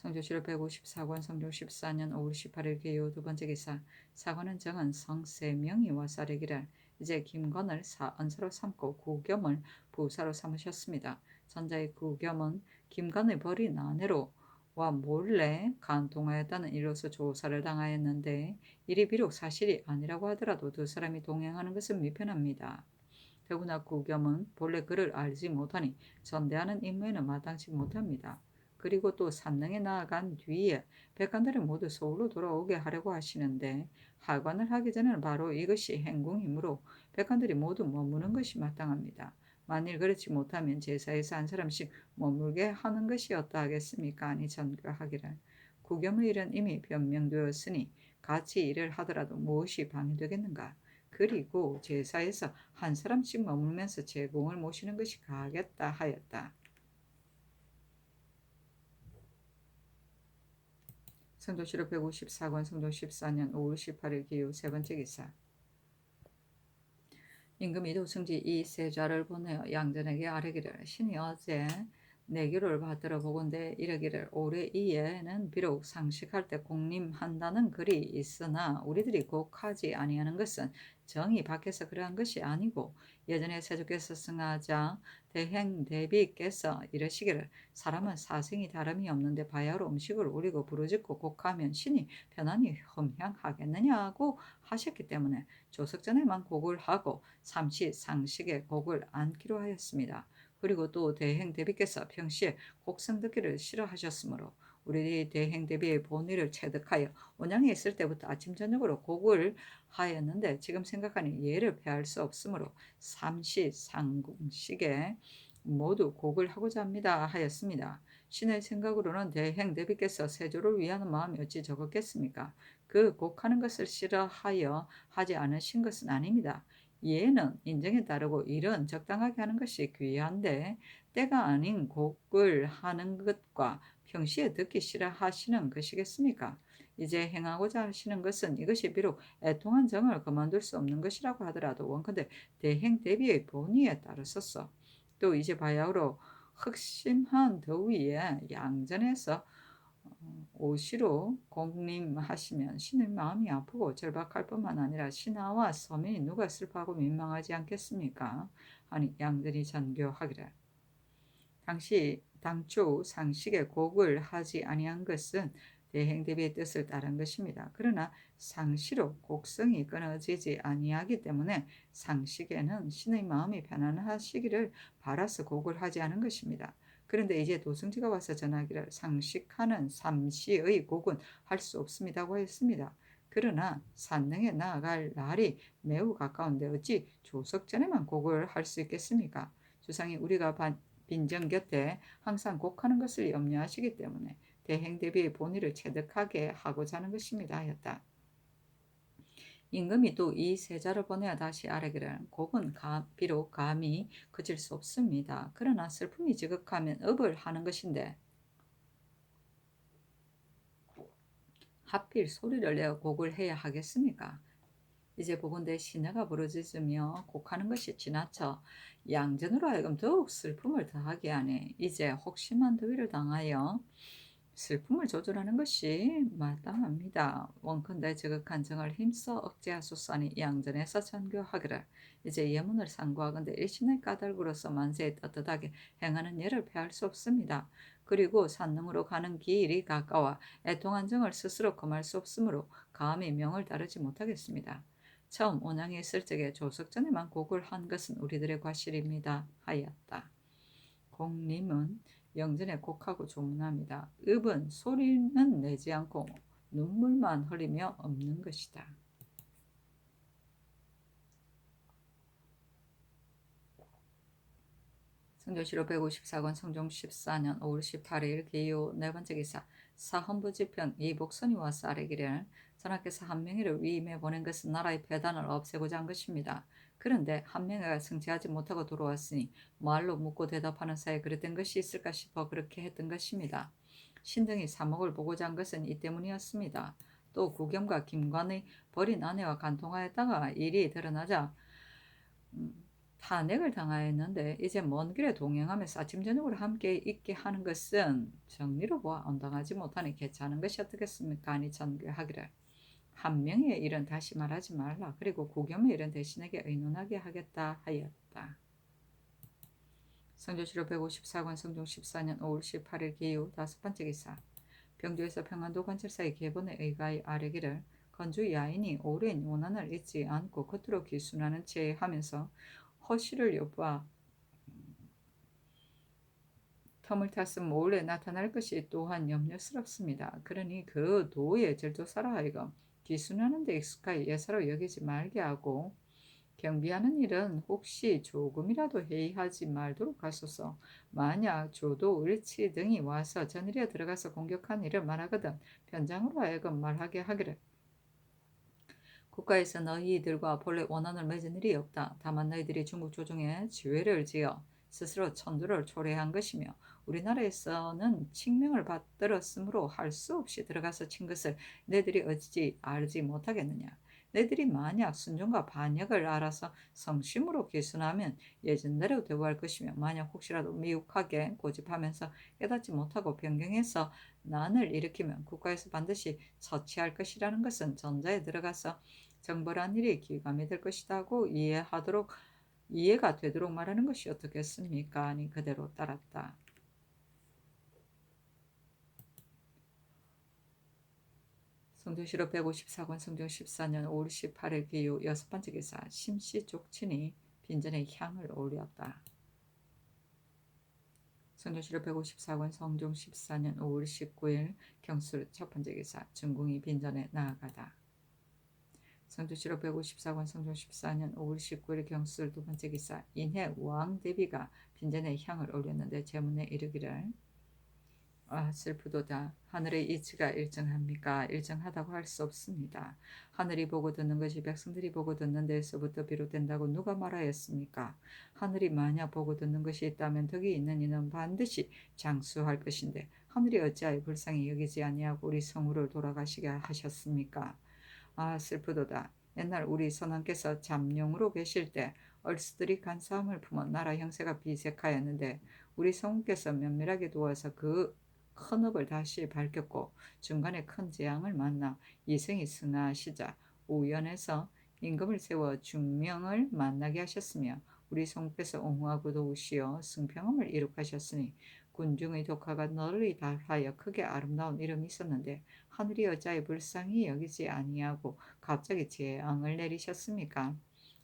성조실록 154권 성종 14년 5월 18일 개요 두 번째 기사 사관은 정은 성세명이 와사르기를 이제 김건을 사언사로 삼고 구겸을 부사로 삼으셨습니다. 전자의 구겸은 김건의 벌인 아내로 와 몰래 간통하였다는 일로서 조사를 당하였는데 이리 비록 사실이 아니라고 하더라도 두 사람이 동행하는 것은 미편합니다. 더구나 구겸은 본래 그를 알지 못하니 전대하는 임무에는 마땅치 못합니다. 그리고 또 산릉에 나아간 뒤에 백관들을 모두 서울로 돌아오게 하려고 하시는데 하관을 하기 전에는 바로 이것이 행궁이므로 백관들이 모두 머무는 것이 마땅합니다. 만일 그렇지 못하면 제사에서 한 사람씩 머물게 하는 것이 어떠하겠습니까? 아니 전교하기를. 구겸의 일은 이미 변명되었으니 같이 일을 하더라도 무엇이 방해되겠는가? 그리고 제사에서 한 사람씩 머물면서 제공을 모시는 것이 가하겠다 하였다. 성조실록 154권 성종 14년 5월 18일 기후 세 번째 기사 임금이 도승지 이 세자를 보내어 양전에게 아뢰기를 신이 어제 내기를 받들어 보건대 이르기를 올해 이에는 비록 상식할 때 공림한다는 글이 있으나 우리들이 곡하지 아니하는 것은 정이 밖에서 그러한 것이 아니고 예전에 세조께서 승하자 대행 대비께서 이르시기를 사람은 사생이 다름이 없는데 바야흐로 음식을 우리고 부르짖고 곡하면 신이 편안히 흠향하겠느냐고 하셨기 때문에 조석전에만 곡을 하고 삼시 상식에 곡을 안기로 하였습니다. 그리고 또 대행 대비께서 평시에 곡성 듣기를 싫어하셨으므로 우리 대행 대비의 본의를 체득하여 온양에 있을 때부터 아침 저녁으로 곡을 하였는데 지금 생각하니 예를 패할 수 없으므로 삼시 상궁식에 모두 곡을 하고자 합니다 하였습니다. 신의 생각으로는 대행 대비께서 세조를 위하는 마음이 어찌 적었겠습니까? 그 곡하는 것을 싫어하여 하지 않으신 것은 아닙니다. 예는 인정에 따르고 일은 적당하게 하는 것이 귀한데 때가 아닌 곡을 하는 것과 평시에 듣기 싫어하시는 것이겠습니까? 이제 행하고자 하시는 것은 이것이 비록 애통한 정을 그만둘 수 없는 것이라고 하더라도 원컨대 대행 대비의 본의에 따르소서. 또 이제 바야흐로 흑심한 더위에 양전에서 오시로 공림하시면 신의 마음이 아프고 절박할 뿐만 아니라 신하와 서민이 누가 슬퍼하고 민망하지 않겠습니까? 하니 양들이 전교하기를 당시 당초 상식에 곡을 하지 아니한 것은 대행대비의 뜻을 따른 것입니다. 그러나 상시로 곡성이 끊어지지 아니하기 때문에 상식에는 신의 마음이 편안하시기를 바라서 곡을 하지 않은 것입니다. 그런데 이제 도승지가 와서 전하기를 상식하는 삼시의 곡은 할 수 없습니다고 했습니다. 그러나 산능에 나아갈 날이 매우 가까운데 어찌 조석 전에만 곡을 할 수 있겠습니까? 주상이 우리가 빈정 곁에 항상 곡하는 것을 염려하시기 때문에 대행 대비의 본의를 체득하게 하고자 하는 것입니다 하였다. 임금이 또 이 세자를 보내어 다시 아뢰기를 곡은 비록 감히 그칠 수 없습니다. 그러나 슬픔이 지극하면 업을 하는 것인데 하필 소리를 내어 곡을 해야 하겠습니까? 이제 보건대 시내가 부르짖으며 곡하는 것이 지나쳐 양전으로 하여금 더욱 슬픔을 더하게 하네. 이제 혹심한 더위를 당하여 슬픔을 조절하는 것이 마땅합니다. 원컨대 지극한 정을 힘써 억제하소서니 양전에서 전교하기를. 이제 예문을 상고하건대 일신의 까닭으로서 만세에 떳떳하게 행하는 예를 패할 수 없습니다. 그리고 산능으로 가는 길이 가까워 애통한 정을 스스로 금할 수 없으므로 감히 명을 따르지 못하겠습니다. 처음 온양에 있을 적에 조석전에만 곡을 한 것은 우리들의 과실입니다 하였다. 공림은 영전에 곡하고 조문합니다. 읍은 소리는 내지 않고 눈물만 흘리며 없는 것이다. 성조실호 154권 성종 14년 5월 18일 기요 네 번째 기사 사헌부지편 이복선이 와서 아뢰기를 전하께서 한명회를 위임해 보낸 것은 나라의 폐단을 없애고자 한 것입니다. 그런데 한명회가 승치하지 못하고 돌아왔으니 말로 묻고 대답하는 사이에 그랬던 것이 있을까 싶어 그렇게 했던 것입니다. 신등이 사목을 보고자 한 것은 이 때문이었습니다. 또 구겸과 김관의 버린 아내와 간통하였다가 일이 드러나자 탄핵을 당하였는데 이제 먼 길에 동행하면서 아침 저녁으로 함께 있게 하는 것은 정리로 보아 언당하지 못하니 개찮은 것이 어떻겠습니까? 아니 전교하기를 한 명의 일은 다시 말하지 말라. 그리고 구겸의 일은 대신에게 의논하게 하겠다 하였다. 성조실호 154권 성종 14년 5월 18일 기후 다섯 번째 기사 병조에서 평안도 관찰사의 계본에 의가히 아뢰기를 건주 야인이 오랜 원한을 잊지 않고 겉으로 기순하는 채 하면서 허실을 엿봐 텀을 탔음 몰래 나타날 것이 또한 염려스럽습니다. 그러니 그 도의 절도사라 하여금 기순하는 데 익숙하여 예사로 여기지 말게 하고 경비하는 일은 혹시 조금이라도 회의하지 말도록 하소서. 만약 조도, 을치 등이 와서 전일에 들어가서 공격한 일을 말하거든 편장으로 하여금 말하게 하기를. 국가에서 너희들과 본래 원한을 맺은 일이 없다. 다만 너희들이 중국 조정에 지회를 지어 스스로 천도를 초래한 것이며 우리나라에서는 칙명을 받들었으므로 할 수 없이 들어가서 친 것을 너희들이 어찌 알지 못하겠느냐. 너희들이 만약 순종과 반역을 알아서 성심으로 기순하면 예전대로 대우할 것이며 만약 혹시라도 미혹하게 고집하면서 깨닫지 못하고 변경해서 난을 일으키면 국가에서 반드시 처치할 것이라는 것은 전자에 들어가서 정벌한 일이 기감이 될 것이다고 이해가 되도록 말하는 것이 어떻겠습니까? 아니 그대로 따랐다. 성조실호 154권 성종 14년 5월 18일 기후 여섯 번째 기사 심씨 족친이 빈전에 향을 올렸다. 성조실호 154권 성종 14년 5월 19일 경술 첫 번째 기사 중궁이 빈전에 나아가다. 성조실호 154권 성종 14년 5월 19일 경술 두 번째 기사 인해 왕대비가 빈전에 향을 올렸는데 제문에 이르기를 슬프도다. 하늘의 이치가 일정합니까? 일정하다고 할 수 없습니다. 하늘이 보고 듣는 것이 백성들이 보고 듣는 데에서부터 비롯된다고 누가 말하였습니까? 하늘이 만약 보고 듣는 것이 있다면 덕이 있는 이는 반드시 장수할 것인데 하늘이 어찌하여 불쌍히 여기지 아니하고 우리 성우를 돌아가시게 하셨습니까? 슬프도다. 옛날 우리 선왕께서 잠룡으로 계실 때 얼스들이 간사함을 품어 나라 형세가 비색하였는데 우리 성우께서 면밀하게 도와서 그 큰 업을 다시 밝혔고 중간에 큰 재앙을 만나 이생이 승하시자 우연해서 임금을 세워 중명을 만나게 하셨으며 우리 성우께서 옹호하고 도우시어 승평음을 이룩하셨으니 군중의 조카가 널리 달하여 크게 아름다운 이름이 있었는데 하늘이 어찌하여 불쌍히 여기지 아니하고 갑자기 재앙을 내리셨습니까?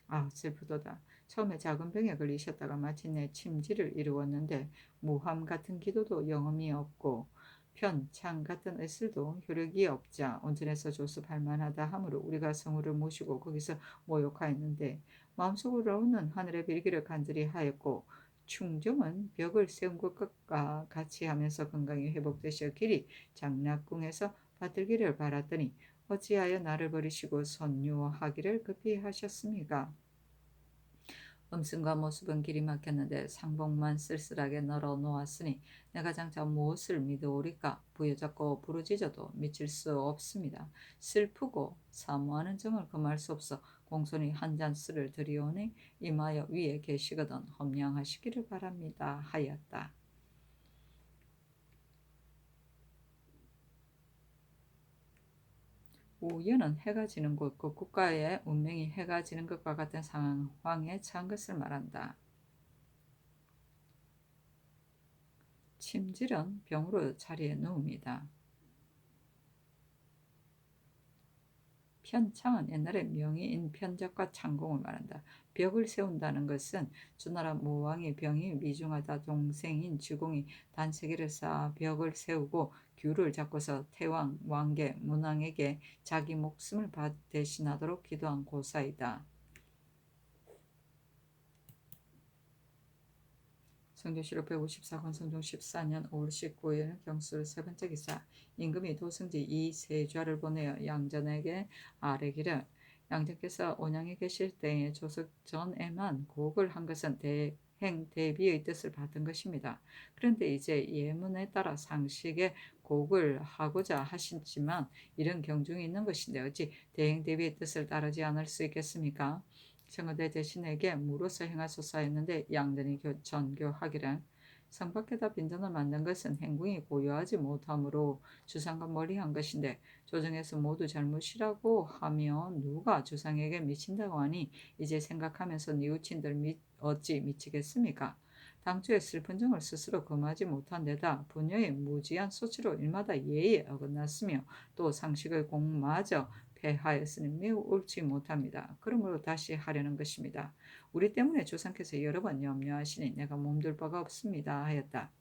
아, 슬프도다. 처음에 작은 병에 걸리셨다가 마침내 침지를 이루었는데 무함 같은 기도도 영험이 없고 편창 같은 의술도 효력이 없자 온전해서 조습할 만하다 하므로 우리가 성우를 모시고 거기서 모욕하였는데 마음속으로는 하늘의 빌기를 간절히 하였고 충정은 벽을 세운 것과 같이 하면서 건강이 회복되셔 길이 장락궁에서 받들기를 바랐더니 어찌하여 나를 버리시고 선유하기를 급히 하셨습니까? 음성과 모습은 길이 막혔는데 상복만 쓸쓸하게 널어 놓았으니 내가 장차 무엇을 믿어오리까? 부여잡고 부르짖어도 미칠 수 없습니다. 슬프고 사모하는 정을 금할 수 없어 공손히 한 잔 술을 들이오니 이마여 위에 계시거든 험량하시기를 바랍니다 하였다. 우연은 해가 지는 곳, 그 국가의 운명이 해가 지는 것과 같은 상황에 처한 것을 말한다. 침질은 병으로 자리에 누웁니다. 편창은 옛날에 명의인 편적과 창공을 말한다. 벽을 세운다는 것은 주나라 무왕의 병이 미중하다 동생인 주공이 단세기를 쌓아 벽을 세우고 규를 잡고서 태왕, 왕계, 문왕에게 자기 목숨을 대신하도록 기도한 고사이다. 성조실록 154권 성종 14년 5월 19일 경술 세 번째 기사 임금이 도승지 이세좌를 보내어 양전에게 아뢰기를 양전께서 온양에 계실 때에 조석 전에만 곡을 한 것은 대행 대비의 뜻을 받은 것입니다. 그런데 이제 예문에 따라 상식에 곡을 하고자 하시지만 이런 경중이 있는 것인데 어찌 대행 대비의 뜻을 따르지 않을 수 있겠습니까? 청와대 대신에게 물어서 행하소서 했는데 양전이 전교하기를 성 밖에다 빈전을 만든 것은 행궁이 고요하지 못하므로 주상과 멀리한 것인데 조정에서 모두 잘못이라고 하면 누가 주상에게 미친다고 하니 이제 생각하면서 뉘우친들 어찌 미치겠습니까? 당초에 슬픈 정을 스스로 금하지 못한 데다 부녀의 무지한 소치로 일마다 예의에 어긋났으며 또 상식의 공마저 폐하였으니 매우 옳지 못합니다. 그러므로 다시 하려는 것입니다. 우리 때문에 조상께서 여러 번 염려하시니 내가 몸둘 바가 없습니다 하였다.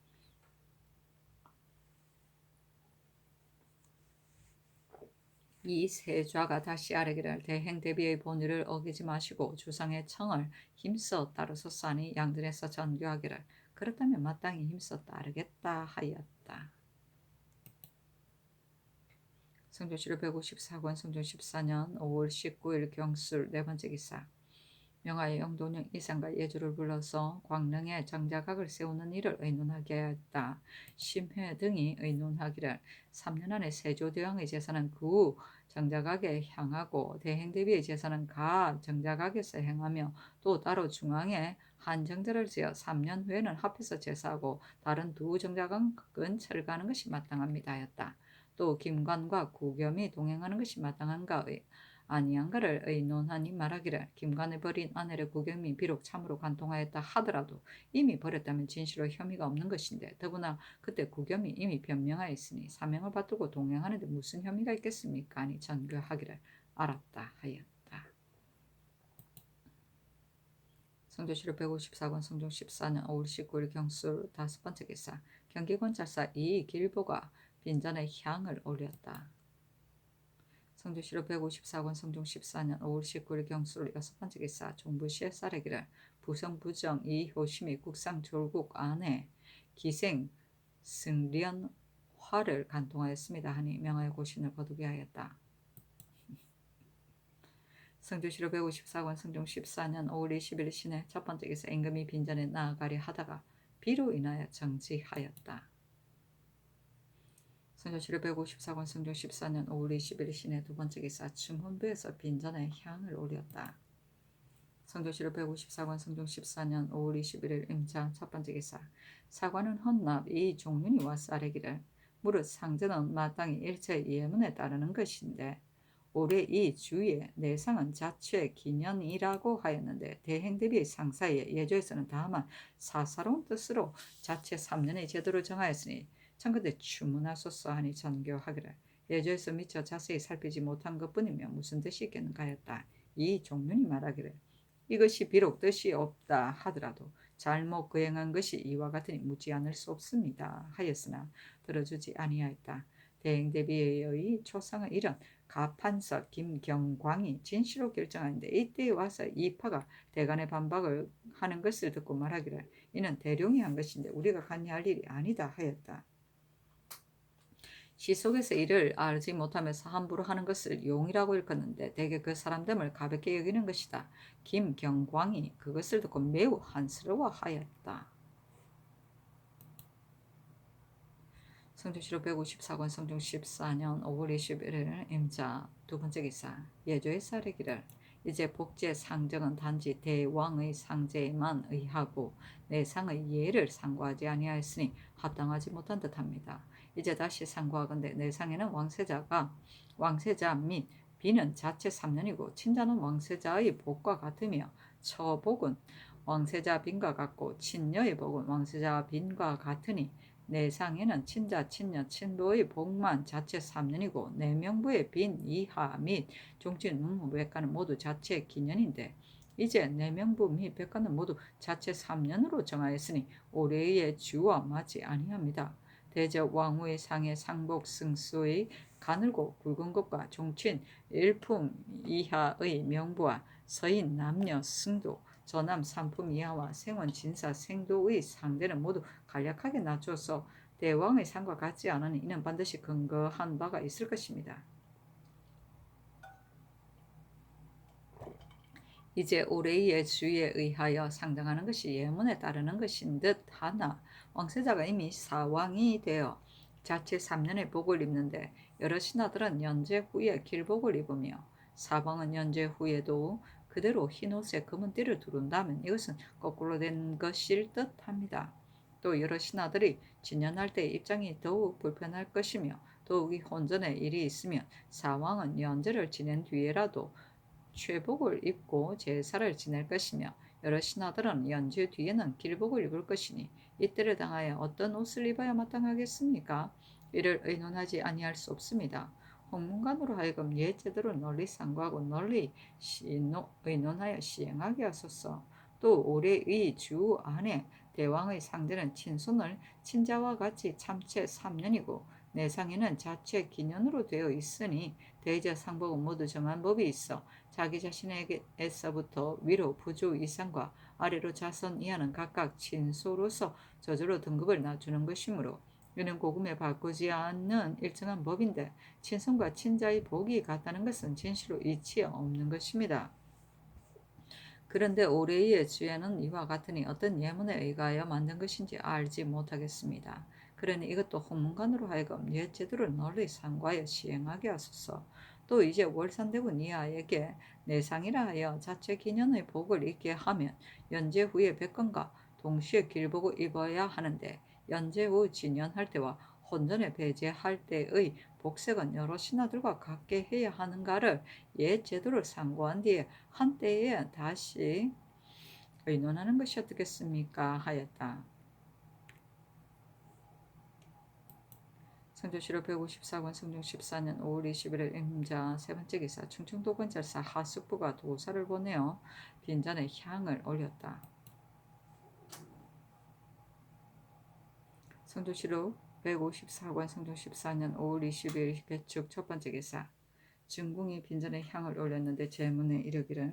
이 세좌가 다시 아뢰기를 대행 대비의 본의를 어기지 마시고 주상의 청을 힘써 따르소서 하니 양전에서 전교하기를 그렇다면 마땅히 힘써 따르겠다 하였다. 성조실록 154권 성종 14년 5월 19일 경술 네 번째 기사 명하여 영돈령 이상과 예주를 불러서 광릉에 장자각을 세우는 일을 의논하게 하였다. 심회 등이 의논하기를 3년 안에 세조대왕의 제사는 그 장자각에 향하고 대행대비의 제사는 가 장자각에서 행하며 또 따로 중앙에 한 정자를 지어 3년 후에는 합해서 제사하고 다른 두 정자각은 철거하는 것이 마땅합니다 하였다. 또 김관과 구겸이 동행하는 것이 마땅한가 아니한가를 의논하니 말하기를 김관을 버린 아내를 구겸이 비록 참으로 간통하였다 하더라도 이미 버렸다면 진실로 혐의가 없는 것인데 더구나 그때 구겸이 이미 변명하였으니 사명을 받들고 동행하는데 무슨 혐의가 있겠습니까? 아니 전교하기를 알았다 하였다. 성조실록 154권 성종 14년 5월 19일 경술 다섯 번째 기사 경기권찰사 이길보가 빈전에 향을 올렸다. 성조실록 154권 성종 14년 5월 19일 경술 여섯 번째 기사 종부시에 싸르기를 부성부정 이효심이 국상 졸국 안에 기생 승련화를 간통하였습니다 하니 명하여 고신을 거두게 하였다. 성조실록 154권 성종 14년 5월 20일 신해 첫 번째 기사 임금이 빈전에 나아가려 하다가 비로 인하여 정지하였다. 성조실록 154권 성종 14년 5월 20일 신해 두 번째 기사 충훈부에서 빈전에 향을 올렸다. 성조실록 154권 성종 14년 5월 21일 임차 첫 번째 기사 사관은 헌납 이 종륜이 와서 아뢰기를 무릇 상전은 마땅히 일체 예문에 따르는 것인데 올해 이 주의 내상은 자체 기년이라고 하였는데 대행 대비 상사의 예조에서는 다만 사사로운 뜻으로 자체 3년의 제도를 정하였으니 청근대 추문하소서 하니 전교하기를 예조에서 미처 자세히 살피지 못한 것뿐이며 무슨 뜻이 있겠는가 하였다. 이 종륜이 말하기를 이것이 비록 뜻이 없다 하더라도 잘못 거행한 것이 이와 같으니 묻지 않을 수 없습니다 하였으나 들어주지 아니하였다. 대행대비의 초상의 일은 가판서 김경광이 진시로 결정하는데 이때에 와서 이파가 대간의 반박을 하는 것을 듣고 말하기를 이는 대룡이 한 것인데 우리가 관여할 일이 아니다 하였다. 시 속에서 이를 알지 못하면서 함부로 하는 것을 용이라고 일컫는데 대개 그 사람됨을 가볍게 여기는 것이다. 김경광이 그것을 듣고 매우 한스러워하였다. 성종시로 154권 성종 14년 5월 21일 임자 두 번째 기사 예조의 사례기를 이제 복제 상정은 단지 대왕의 상제에만 의하고 내상의 예를 상고하지 아니하였으니 합당하지 못한 듯합니다. 이제 다시 상고하건대 내상에는 왕세자 및 비는 자체 3년이고 친자는 왕세자의 복과 같으며 처복은 왕세자 빈과 같고 친녀의 복은 왕세자 빈과 같으니 내상에는 친자, 친녀, 친부의 복만 자체 3년이고 내명부의 빈, 이하 및 종친, 문무, 백가는 모두 자체 기년인데 이제 내명부 및 백가는 모두 자체 3년으로 정하였으니 올해의 주와 맞지 아니합니다. 대저 왕후의 상의 상복 승수의 가늘고 굵은 것과 종친 일품 이하의 명부와 서인 남녀 승도 저남 삼품 이하와 생원 진사 생도의 상대는 모두 간략하게 낮춰서 대왕의 상과 같지 않으니 이는 반드시 근거한 바가 있을 것입니다. 이제 올해의 주에 의하여 상정하는 것이 예문에 따르는 것인 듯 하나 왕세자가 이미 사왕이 되어 자체 3년의 복을 입는데 여러 신하들은 연제 후에 길복을 입으며 사방은 연제 후에도 그대로 흰옷에 검은 띠를 두른다면 이것은 거꾸로 된 것일 듯합니다. 또 여러 신하들이 진연할 때 입장이 더욱 불편할 것이며 더욱이 혼전의 일이 있으면 사왕은 연제를 지낸 뒤에라도 최복을 입고 제사를 지낼 것이며 여러 신하들은 연제 뒤에는 길복을 입을 것이니 이때를 당하여 어떤 옷을 입어야 마땅하겠습니까? 이를 의논하지 아니할 수 없습니다. 홍문관으로 하여금 옛 제대로 널리 상고하고 널리 의논하여 시행하게 하소서. 또 올해의 주 안에 대왕의 상대는 친손을 친자와 같이 참채 3년이고 내상에는 자체 기년으로 되어 있으니 대저 상복은 모두 정한 법이 있어 자기 자신에게서부터 위로 부주 이상과 아래로 자손 이하는 각각 친소로서 저절로 등급을 낮추는 것이므로 이는 고금에 바꾸지 않는 일정한 법인데 친손과 친자의 복이 같다는 것은 진실로 이치 없는 것입니다. 그런데 올해의 주에는 이와 같으니 어떤 예문에 의하여 만든 것인지 알지 못하겠습니다. 그러니 이것도 홍문관으로 하여금 옛 제도를 널리 상고하여 시행하게 하소서. 또 이제 월산대군 이하에게 내상이라 하여 자체 기년의 복을 입게 하면 연제 후에 백건과 동시에 길복을 입어야 하는데 연제 후 진연할 때와 혼전에 배제할 때의 복색은 여러 신하들과 같게 해야 하는가를 옛 제도를 상고한 뒤에 한때에 다시 의논하는 것이 어떻겠습니까? 하였다. 성조실록 154권 성종 14년 5월 21일 임자 세 번째 기사 충청도건절사 하숙부가 도사를 보내어 빈전에 향을 올렸다. 성조실록 154권 성종 14년 5월 20일 개축 첫 번째 기사 증궁이 빈전에 향을 올렸는데 제문에 이르기를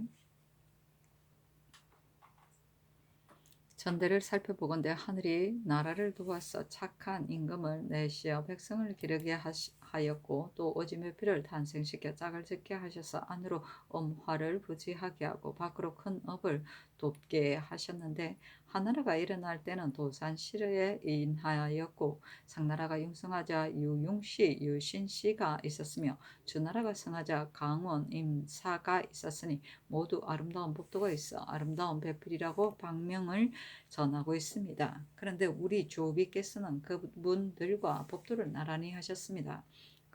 전대를 살펴보건대 하늘이 나라를 도와서 착한 임금을 내시어 백성을 기르게 하였고 또 오지 몇 피를 탄생시켜 짝을 짓게 하셔서 안으로 엄화를 부지하게 하고 밖으로 큰 업을 돕게 하셨는데 하나라가 일어날 때는 도산시에 인하였고 상나라가 융성하자 유융시 유신시가 있었으며 주나라가 성하자 강원 임사가 있었으니 모두 아름다운 법도가 있어 아름다운 배필이라고 방명을 전하고 있습니다. 그런데 우리 조비께서는 그분들과 법도를 나란히 하셨습니다.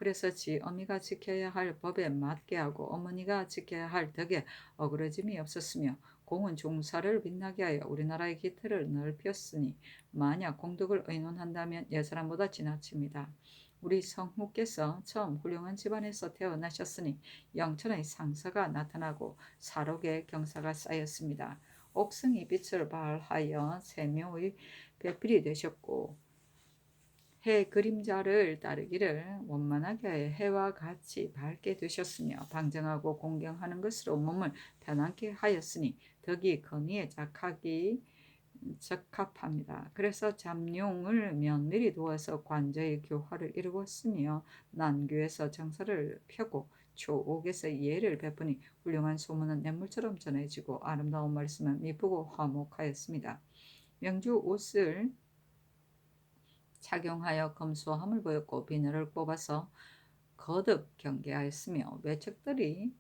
그래서 지 어미가 지켜야 할 법에 맞게 하고 어머니가 지켜야 할 덕에 어그러짐이 없었으며 공은 종사를 빛나게 하여 우리나라의 기틀을 넓혔으니 만약 공덕을 의논한다면 옛사람보다 지나칩니다. 우리 성후께서 처음 훌륭한 집안에서 태어나셨으니 영천의 상사가 나타나고 사록의 경사가 쌓였습니다. 옥승이 빛을 발하여 세묘의 배필이 되셨고 해 그림자를 따르기를 원만하게 하여 해와 같이 밝게 되셨으며 방정하고 공경하는 것으로 몸을 편안케 하였으니 덕이 건의에 작하기 적합합니다. 그래서 잠룡을 면밀히 도와서 관저의 교화를 이루었으며 난교에서 정사를 펴고 초옥에서 예를 베푸니 훌륭한 소문은 냇물처럼 전해지고 아름다운 말씀은 미쁘고 화목하였습니다. 명주 옷을 착용하여 검소함을 보였고 비늘을 뽑아서 거듭 경계하였으며 외척들이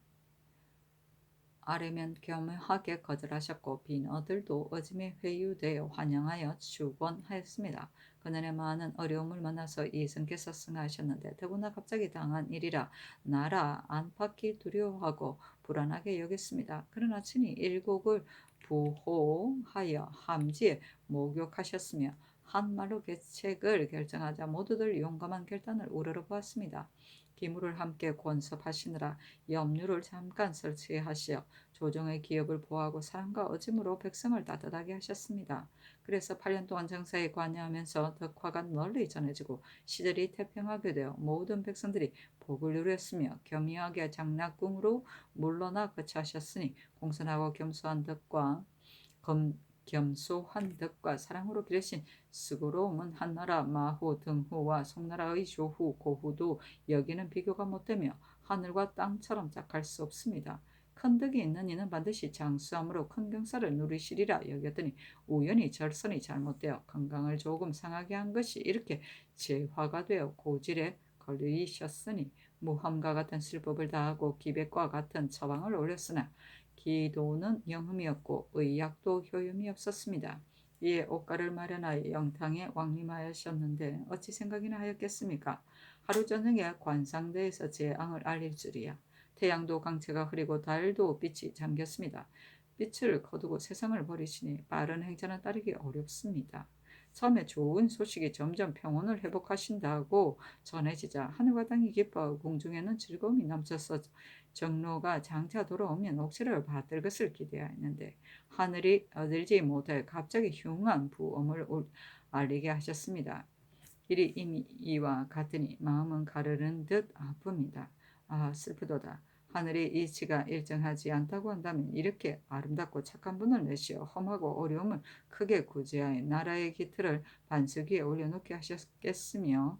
아래면 겸하게 거절하셨고 비너들도 어짐에 회유되어 환영하여 축원하였습니다. 그날의 많은 어려움을 만나서 이성께서 승하하셨는데 더구나 갑자기 당한 일이라 나라 안팎이 두려워하고 불안하게 여겼습니다. 그러나 친히 일곡을 부호하여 함지에 목욕하셨으며 한말로 계책을 결정하자 모두들 용감한 결단을 우러러보았습니다. 기물을 함께 권섭하시느라 염류를 잠깐 설치하시어 조정의 기업을 보호하고 사랑과 어짐으로 백성을 따뜻하게 하셨습니다. 그래서 8년 동안 정사에 관여하면서 덕화가 널리 전해지고 시절이 태평하게 되어 모든 백성들이 복을 누렸으며 겸허하게 장락궁으로 물러나 거처하셨으니 공손하고 겸소한 덕과 사랑으로 기르신 스고로움은 한나라 마후 등후와 송나라의 조후 고후도 여기는 비교가 못되며 하늘과 땅처럼 짝할 수 없습니다. 큰 덕이 있는 이는 반드시 장수함으로 큰 경사를 누리시리라 여겼더니 우연히 절선이 잘못되어 건강을 조금 상하게 한 것이 이렇게 재화가 되어 고질에 걸리셨으니 무함과 같은 슬법을 다하고 기백과 같은 처방을 올렸으나 기도는 영흠이었고 의약도 효용이 없었습니다. 이에 옷가를 마련하여 영탕에 왕림하셨는데 어찌 생각이나 하였겠습니까? 하루 저녁에 관상대에서 재앙을 알릴 줄이야. 태양도 강체가 흐리고 달도 빛이 잠겼습니다. 빛을 거두고 세상을 버리시니 빠른 행차는 따르기 어렵습니다. 처음에 좋은 소식이 점점 평온을 회복하신다고 전해지자 하늘과 땅이 기뻐 궁중에는 즐거움이 넘쳐서 정로가 장차 돌아오면 옥체를 받을 것을 기대하였는데 하늘이 얻을지 못해 갑자기 흉한 부엄을 알리게 하셨습니다. 일이 이미 이와 같으니 마음은 가르는 듯 아픕니다. 아 슬프도다. 하늘이 이치가 일정하지 않다고 한다면 이렇게 아름답고 착한 분을 내시어 험하고 어려움을 크게 구제하여 나라의 기틀을 반석 위에 올려놓게 하셨겠으며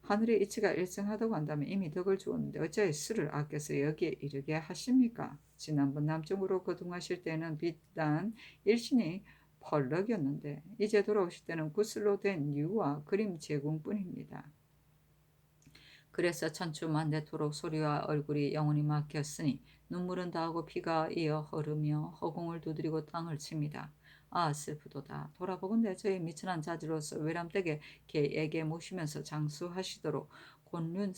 하늘의 이치가 일정하다고 한다면 이미 덕을 주었는데 어찌하여 수를 아껴서 여기에 이르게 하십니까? 지난번 남쪽으로 거둥하실 때는 비단 일신이 펄럭이었는데 이제 돌아오실 때는 구슬로 된 유와 그림 제공뿐입니다. 그래서 천추만대토록 소리와 얼굴이 영원히 막혔으니 눈물은 다하고 피가 이어 흐르며 허공을 두드리고 땅을 칩니다. 아 슬프도다. 돌아보건대 저희 미천한 자지로서 외람되게 개에게 모시면서 장수하시도록 곤륜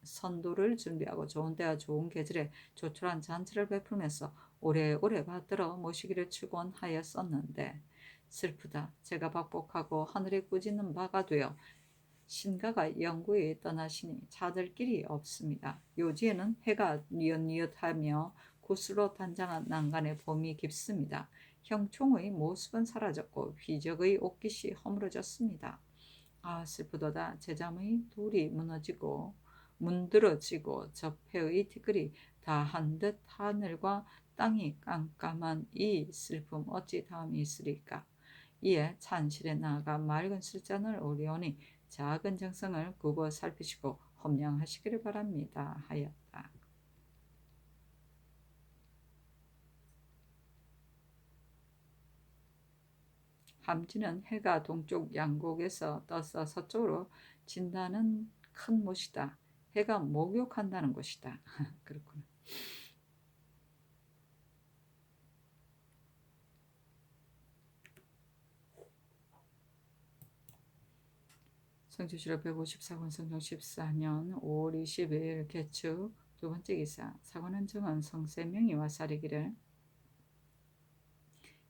선도를 준비하고 좋은 때와 좋은 계절에 조촐한 잔치를 베풀면서 오래오래 받들어 모시기를 축원하였었는데 슬프다. 제가 박복하고 하늘에 꾸짖는 바가 되어 신가가 영구에 떠나시니 찾을 길이 없습니다. 요지에는 해가 뉘엿뉘엿하며 구슬로 단장한 난간의 봄이 깊습니다. 형총의 모습은 사라졌고 휘적의 옷깃이 허물어졌습니다. 아 슬프도다. 제잠의 돌이 무너지고 문드러지고 접해의 티끌이 다한 듯 하늘과 땅이 깜깜한 이 슬픔 어찌 다음이 있으리까. 이에 찬실에 나아가 맑은 술잔을 오리오니 작은 정성을 굽어 살피시고 험량하시기를 바랍니다 하였다. 함지는 해가 동쪽 양곡에서 떠서 서쪽으로 진다는 큰 못이다. 해가 목욕한다는 곳이다. 그렇구나. 성주시로 154권 성종 14년 5월 22일 개축 두 번째 기사. 사관은 정은 성세명이와 사리기를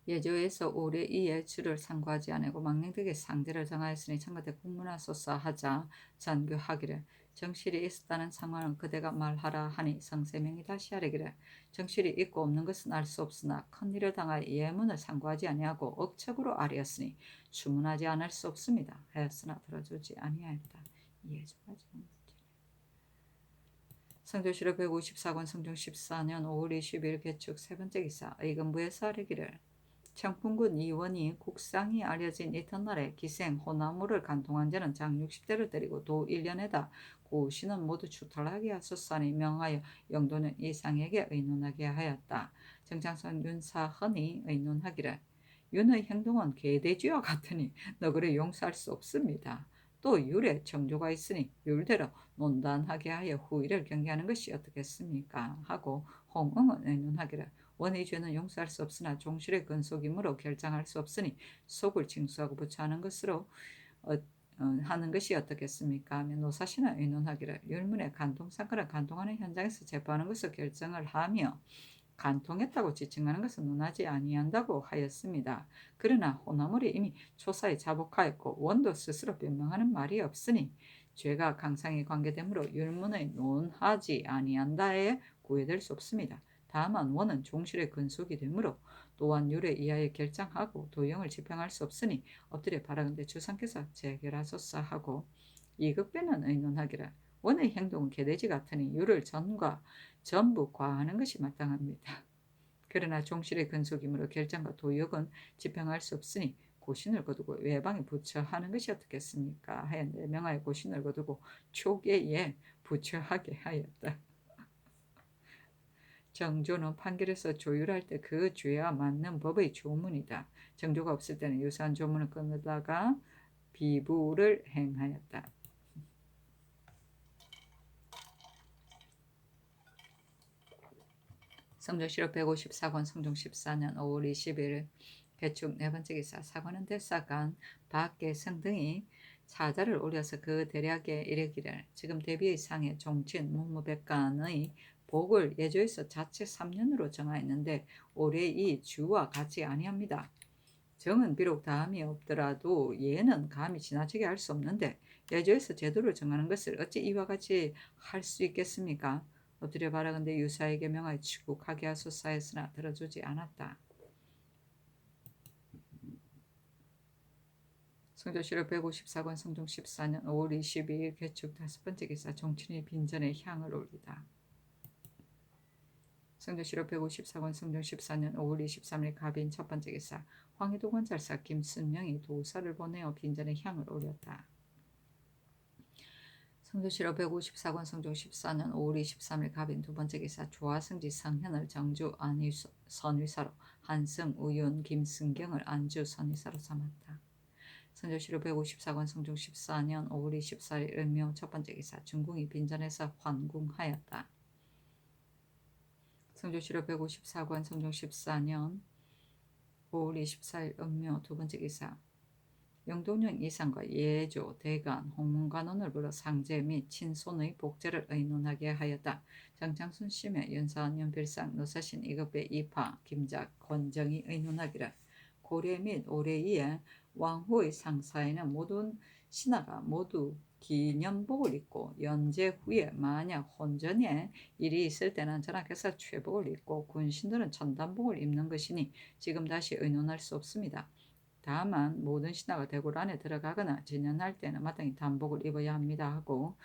예조에서 올해 이에 주를 상고하지 아니고 망령되게 상대를 정하였으니 청가대 공문하소서 하자 전교하기를 정실이 있었다는 상황은 그대가 말하라 하니 성세명이 다시 하려기를 정실이 있고 없는 것은 알 수 없으나 큰일을 당하여 예문을 상고하지 아니하고 억척으로 아뢰었으니 주문하지 않을 수 없습니다 하였으나 들어주지 아니하였다. 예조하지 성조시로 154권 성종 14년 5월 20일 개축 세 번째 기사. 의금부에서 하려기를 청풍군 이원이 국상이 알려진 이튿날에 기생 호나무를 간통한 자는 장 60대를 때리고 도 1년에다 고시는 모두 추탈하게 하소서니 명하여 영도는 이상에게 의논하게 하였다. 정장선 윤사헌이 의논하기를 윤의 행동은 개돼지와 같으니 너그를 용서할 수 없습니다. 또 율에 정조가 있으니 율대로 논단하게 하여 후일을 경계하는 것이 어떻겠습니까? 하고 홍응은 의논하기를 원의 죄는 용서할 수 없으나 종실의 근속이므로 결장할 수 없으니 속을 징수하고 부처하는 것으로 하는 것이 어떻겠습니까? 하며 노사시는 의논하기를 율문의 간통사건을 간통하는 현장에서 제보하는 것을 결정을 하며 간통했다고 지칭하는 것은 논하지 아니한다고 하였습니다. 그러나 호나물이 이미 초사에 자복하였고 원도 스스로 변명하는 말이 없으니 죄가 강상에 관계되므로 율문의 논하지 아니한다에 구애될 수 없습니다. 다만 원은 종실의 근속이 되므로 또한 율에 의하여 결정하고 도형을 집행할 수 없으니 엎드려 바라건대 주상께서 재결하소서 하고 이극배는 의논하기를 원의 행동은 개돼지 같으니 율을 전부 과하는 것이 마땅합니다. 그러나 종실의 근속이므로 결정과 도역은 집행할 수 없으니 고신을 거두고 외방에 부처하는 것이 어떻겠습니까? 하였는데 명하여 고신을 거두고 초계에 부처하게 하였다. 정조는 판결에서 조율할 때 그 죄와 맞는 법의 조문이다. 정조가 없을 때는 유사한 조문을 끊다가 비부를 행하였다. 성조실록 154권 성종 14년 5월 20일 개축 네 번째 기사. 사관은 대사관 박계성 등이 사자를 올려서 그 대략에 이르기를 지금 대비의 상에 종친 문무백관의 복을 예조에서 자체 3년으로 정하였는데 올해 이 주와 같이 아니합니다. 정은 비록 다함이 없더라도 예는 감히 지나치게 할 수 없는데 예조에서 제도를 정하는 것을 어찌 이와 같이 할 수 있겠습니까? 엎드려 바라건대 유사에게 명하여 취국하게 하소서 하였으나 들어주지 않았다. 성조실록 154권 성종 14년 5월 22일 개축 다섯 번째 기사. 종친이 빈전에 향을 올리다. 성조실록 154권 성종 14년 5월 23일 갑인 첫 번째 기사. 황희도 권찰사 김순명이 도사를 보내어 빈전에 향을 올렸다. 성조실록 154권 성종 14년 5월 23일 갑인 두 번째 기사. 조화승지 성현을 정주 선의사로 한승, 우윤, 김승경을 안주 선의사로 삼았다. 성조실록 154권 성종 14년 5월 24일 을묘 첫 번째 기사. 중궁이 빈전에서 환궁하였다. 성조실록 154권 성종 14년 5월 24일 음묘 두 번째 기사. 영동령 이상과 예조, 대간, 홍문관원을 불러 상제 및 친손의 복제를 의논하게 하였다. 장창순 심의 윤사원 연필상 노사신 이급배 이파 김작 권정이 의논하기를 고래 및 올해이에 왕후의 상사에는 모든 신하가 모두 기념복을 입고 연제 후에 만약 혼전에 일이 있을 때는 전하께서 최복을 입고 군신들은 천단복을 입는 것이니 지금 다시 의논할 수 없습니다. 다만 모든 신하가 대궐 안에 들어가거나 진연할 때는 마땅히 단복을 입어야 합니다 하고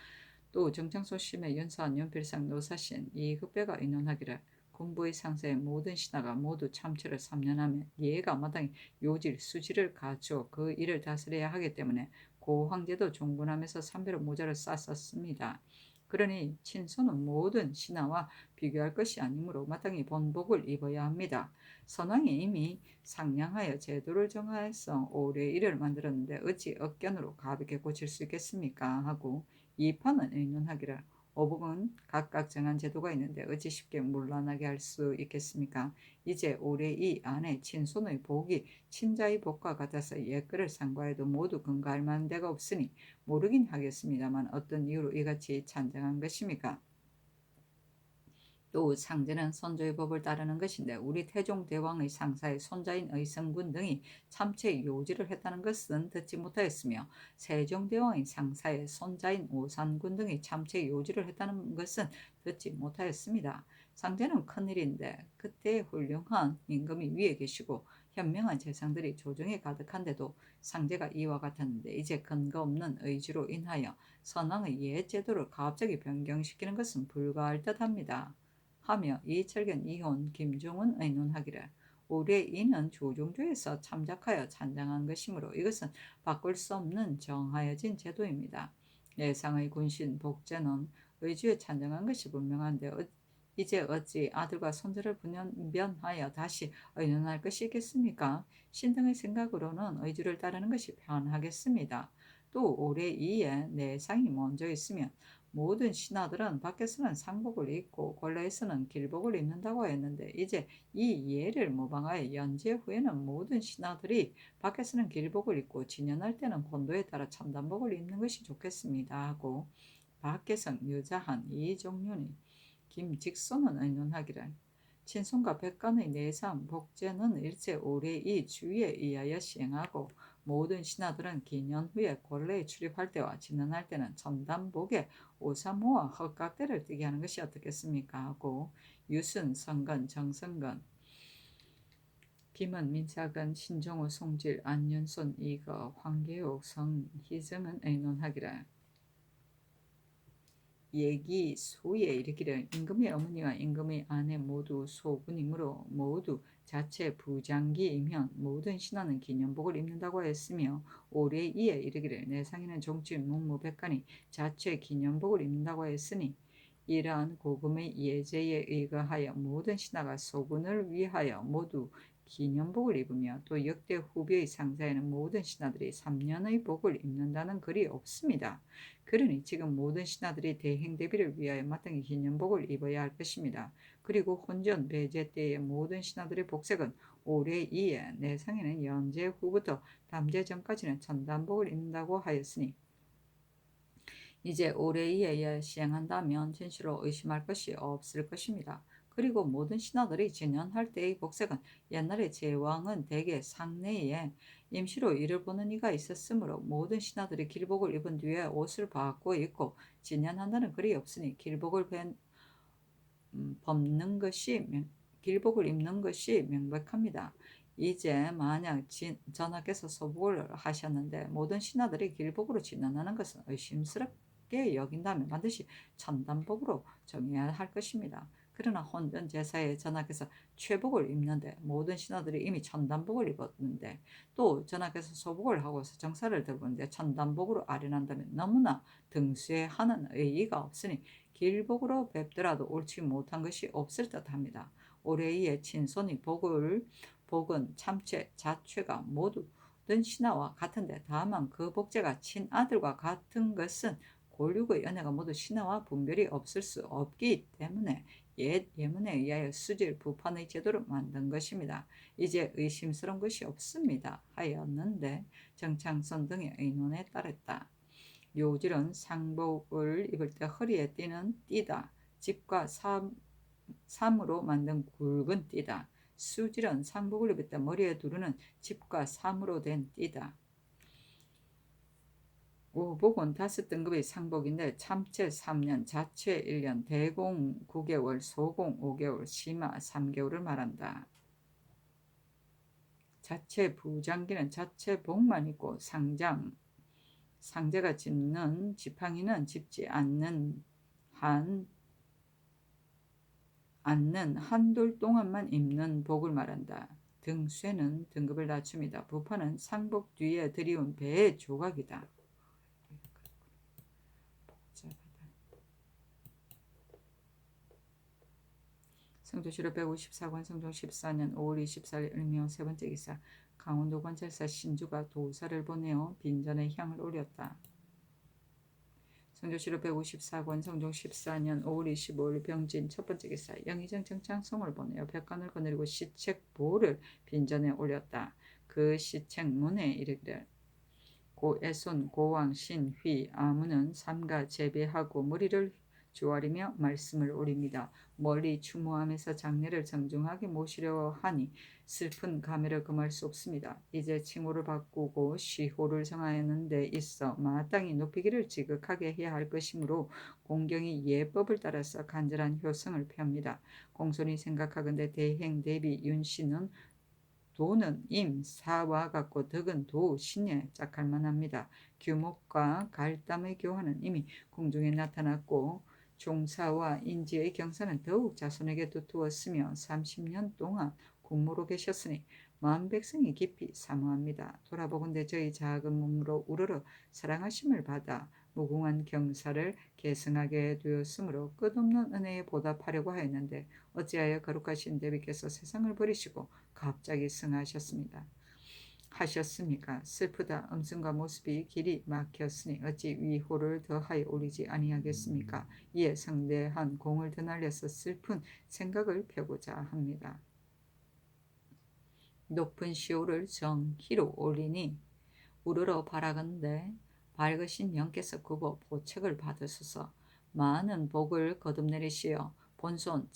또 정창소 심의 윤사원 연필상 노사신 이흑배가 의논하기를 군부의 상세의 모든 신하가 모두 참치를 3년하면 예가 마땅히 요질 수지를 갖추어 그 일을 다스려야 하기 때문에 고 황제도 종군하면서 삼배로 모자를 쌌었습니다. 그러니 친손은 모든 신하와 비교할 것이 아니므로 마땅히 본복을 입어야 합니다. 선왕이 이미 상냥하여 제도를 정하여서 올해 일을 만들었는데 어찌 억견으로 가볍게 고칠 수 있겠습니까? 하고 이파는 의논하기를 오복은 각각 정한 제도가 있는데 어찌 쉽게 물러나게 할 수 있겠습니까? 이제 올해 이 안에 친손의 복이 친자의 복과 같아서 옛글을 상고해도 모두 근거할 만한 데가 없으니 모르긴 하겠습니다만 어떤 이유로 이같이 찬정한 것입니까? 또 상제는 선조의 법을 따르는 것인데 우리 태종대왕의 상사의 손자인 의성군 등이 참체 요지를 했다는 것은 듣지 못하였으며 세종대왕의 상사의 손자인 오산군 등이 참체 요지를 했다는 것은 듣지 못하였습니다. 상제는 큰일인데 그때 훌륭한 임금이 위에 계시고 현명한 재상들이 조정에 가득한데도 상제가 이와 같았는데 이제 근거 없는 의지로 인하여 선왕의 옛 제도를 갑자기 변경시키는 것은 불가할 듯합니다. 하며 이철견 이혼 김종은 의논하기를 올해 이는 조종조에서 참작하여 찬장한 것이므로 이것은 바꿀 수 없는 정하여진 제도입니다. 예상의 군신 복제는 의주에 찬정한 것이 분명한데 이제 어찌 아들과 손자를 분변하여 다시 의논할 것이 있겠습니까? 신등의 생각으로는 의주를 따르는 것이 편하겠습니다. 또 올해 이에 내상이 먼저 있으면 모든 신하들은 밖에서는 상복을 입고 궐레에서는 길복을 입는다고 했는데 이제 이 예를 모방하여 연재 후에는 모든 신하들이 밖에서는 길복을 입고 진연할 때는 본도에 따라 참단복을 입는 것이 좋겠습니다 하고 밖에선 여자한 이종윤이 김직손은 의논하기를 친손과 백관의 내상 복제는 일제 올해 이 주의에 의하여 시행하고 모든 신하들은 기년 후에 궐레에 출입할 때와 진언할 때는 첨단복에 오사모와 헛각대를 띠게 하는 것이 어떻겠습니까 하고 유순, 성건, 정성건, 김은, 민사근, 신종우, 송질, 안윤손, 이거, 황계옥, 성희정은 의논하기를 얘기 소에 이르기를 임금의 어머니와 임금의 아내 모두 소군이므로 모두 자체 부장기이면 모든 신하는 기념복을 입는다고 했으며 올해 이에 이르기를 내상에는 종친 문무백관이 자체 기념복을 입는다고 했으니 이러한 고금의 예제에 의거하여 모든 신하가 소군을 위하여 모두 기념복을 입으며 또 역대 후비의 상사에는 모든 신하들이 3년의 복을 입는다는 글이 없습니다. 그러니 지금 모든 신하들이 대행 대비를 위하여 마땅히 기념복을 입어야 할 것입니다. 그리고 혼전 배제 때의 모든 신하들의 복색은 올해 이에 내상에는 연제 후부터 담제 전까지는 천단복을 입는다고 하였으니 이제 올해 이에 시행한다면 진실로 의심할 것이 없을 것입니다. 그리고 모든 신하들이 진연할 때의 복색은 옛날에 제왕은 대개 상내에 임시로 일을 보는 이가 있었으므로 모든 신하들이 길복을 입은 뒤에 옷을 바꿔 입고 진연한다는 글이 없으니 벗는 것이 길복을 입는 것이 명백합니다. 이제 만약 전하께서 소복을 하셨는데 모든 신하들이 길복으로 진언하는 것은 의심스럽게 여긴다면 반드시 천단복으로 정해야 할 것입니다. 그러나 혼전 제사에 전하께서 최복을 입는데 모든 신하들이 이미 천단복을 입었는데 또 전하께서 소복을 하고서 정사를 들었는데 천단복으로 아련한다면 너무나 등수하는 의의가 없으니 길복으로 뵙더라도 옳지 못한 것이 없을 듯합니다. 올해의 친손이 복은 참체, 자체가 모든 신하와 같은데 다만 그 복제가 친아들과 같은 것은 골육의 연애가 모두 신하와 분별이 없을 수 없기 때문에 옛 예문에 의하여 수질 부판의 제도를 만든 것입니다. 이제 의심스러운 것이 없습니다. 하였는데 정창선 등의 의논에 따랐다. 요질은 상복을 입을 때 허리에 띠는 띠다. 집과 삼으로 만든 굵은 띠다. 수질은 상복을 입을 때 머리에 두르는 집과 삼으로 된 띠다. 오복은 5등급의 상복인데 참체 3년, 자체 1년, 대공 9개월, 소공 5개월, 심화 3개월을 말한다. 자체 부장기는 자체 복만 있고 상제가 짚는 지팡이는 짚지 않는 한돌 동안만 입는 복을 말한다. 등쇠는 등급을 낮춥니다. 부파는 상복 뒤에 들이운 배의 조각이다. 성조실록 154권 성종 14년 5월 24일 을미원 세 번째 기사 강원도 관찰사 신주가 도사를 보내어 빈전에 향을 올렸다. 성조실록 154권 성종 14년 5월 25일 병진 첫 번째 기사 영의정 정창성을 보내어 백관을 거느리고 시책보를 빈전에 올렸다. 그 시책문에 이르기를 고애손 고왕 신휘 아무는 삼가 재배하고 머리를 조아리며 말씀을 올립니다. 멀리 추모하면서 장례를 정중하게 모시려 하니 슬픈 감회를 금할 수 없습니다. 이제 칭호를 바꾸고 시호를 정하는 데 있어 마땅히 높이기를 지극하게 해야 할 것이므로 공경이 예법을 따라서 간절한 효성을 표합니다. 공손히 생각하건대 대행 대비 윤씨는 도는 임, 사와 같고 덕은 도, 신에 짝할 만합니다. 규목과 갈담의 교환은 이미 궁중에 나타났고 종사와 인지의 경사는 더욱 자손에게 두투었으며 30년 동안 국무로 계셨으니 마음 백성이 깊이 사모합니다. 돌아보건대 저희 작은 몸으로 우러러 사랑하심을 받아 무궁한 경사를 계승하게 되었으므로 끝없는 은혜에 보답하려고 하였는데 어찌하여 거룩하신 대비께서 세상을 버리시고 갑자기 하셨습니까? 슬프다. 음성과 모습이 길이 막혔으니 어찌 위호를 더하여 올리지 아니하겠습니까? 이에 성대한 공을 더 날려서 슬픈 생각을 펴고자 합니다. 높은 시호를 정희로 올리니 우러러 바라건대 밝으신 영께서 굽어 보책을 받으소서. 많은 복을 거듭내리시어 본손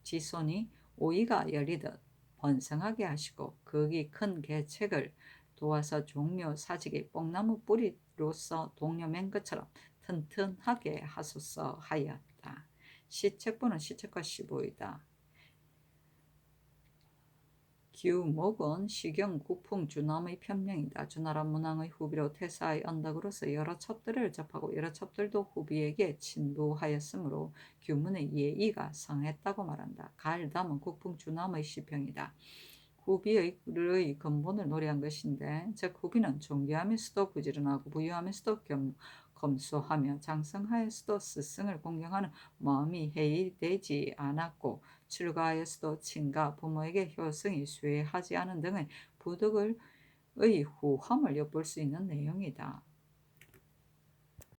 지손이 오이가 열리듯 번성하게 하시고 극이 큰 계책을 도와서 종묘 사직이 뽕나무 뿌리로서 동료 맹 것처럼 튼튼하게 하소서 하였다. 시책본은 시책과 시보이다. 규목은 시경 구풍 주남의 편명이다. 주나라 문왕의 후비로 태사의 언덕으로서 여러 첩들을 접하고 여러 첩들도 후비에게 친부하였으므로 규문의 예의가 성했다고 말한다. 갈담은 국풍 주남의 시평이다. 후비의 근본을 노래한 것인데 즉 후비는 존귀하면서도 부지런하고 부유하면서도 검소하며 장성하였어도 스승을 공경하는 마음이 해이되지 않았고 출가하였어도 친가 부모에게 효성이 쇠하지 않은 등의 부덕의 후함을 엿볼 수 있는 내용이다.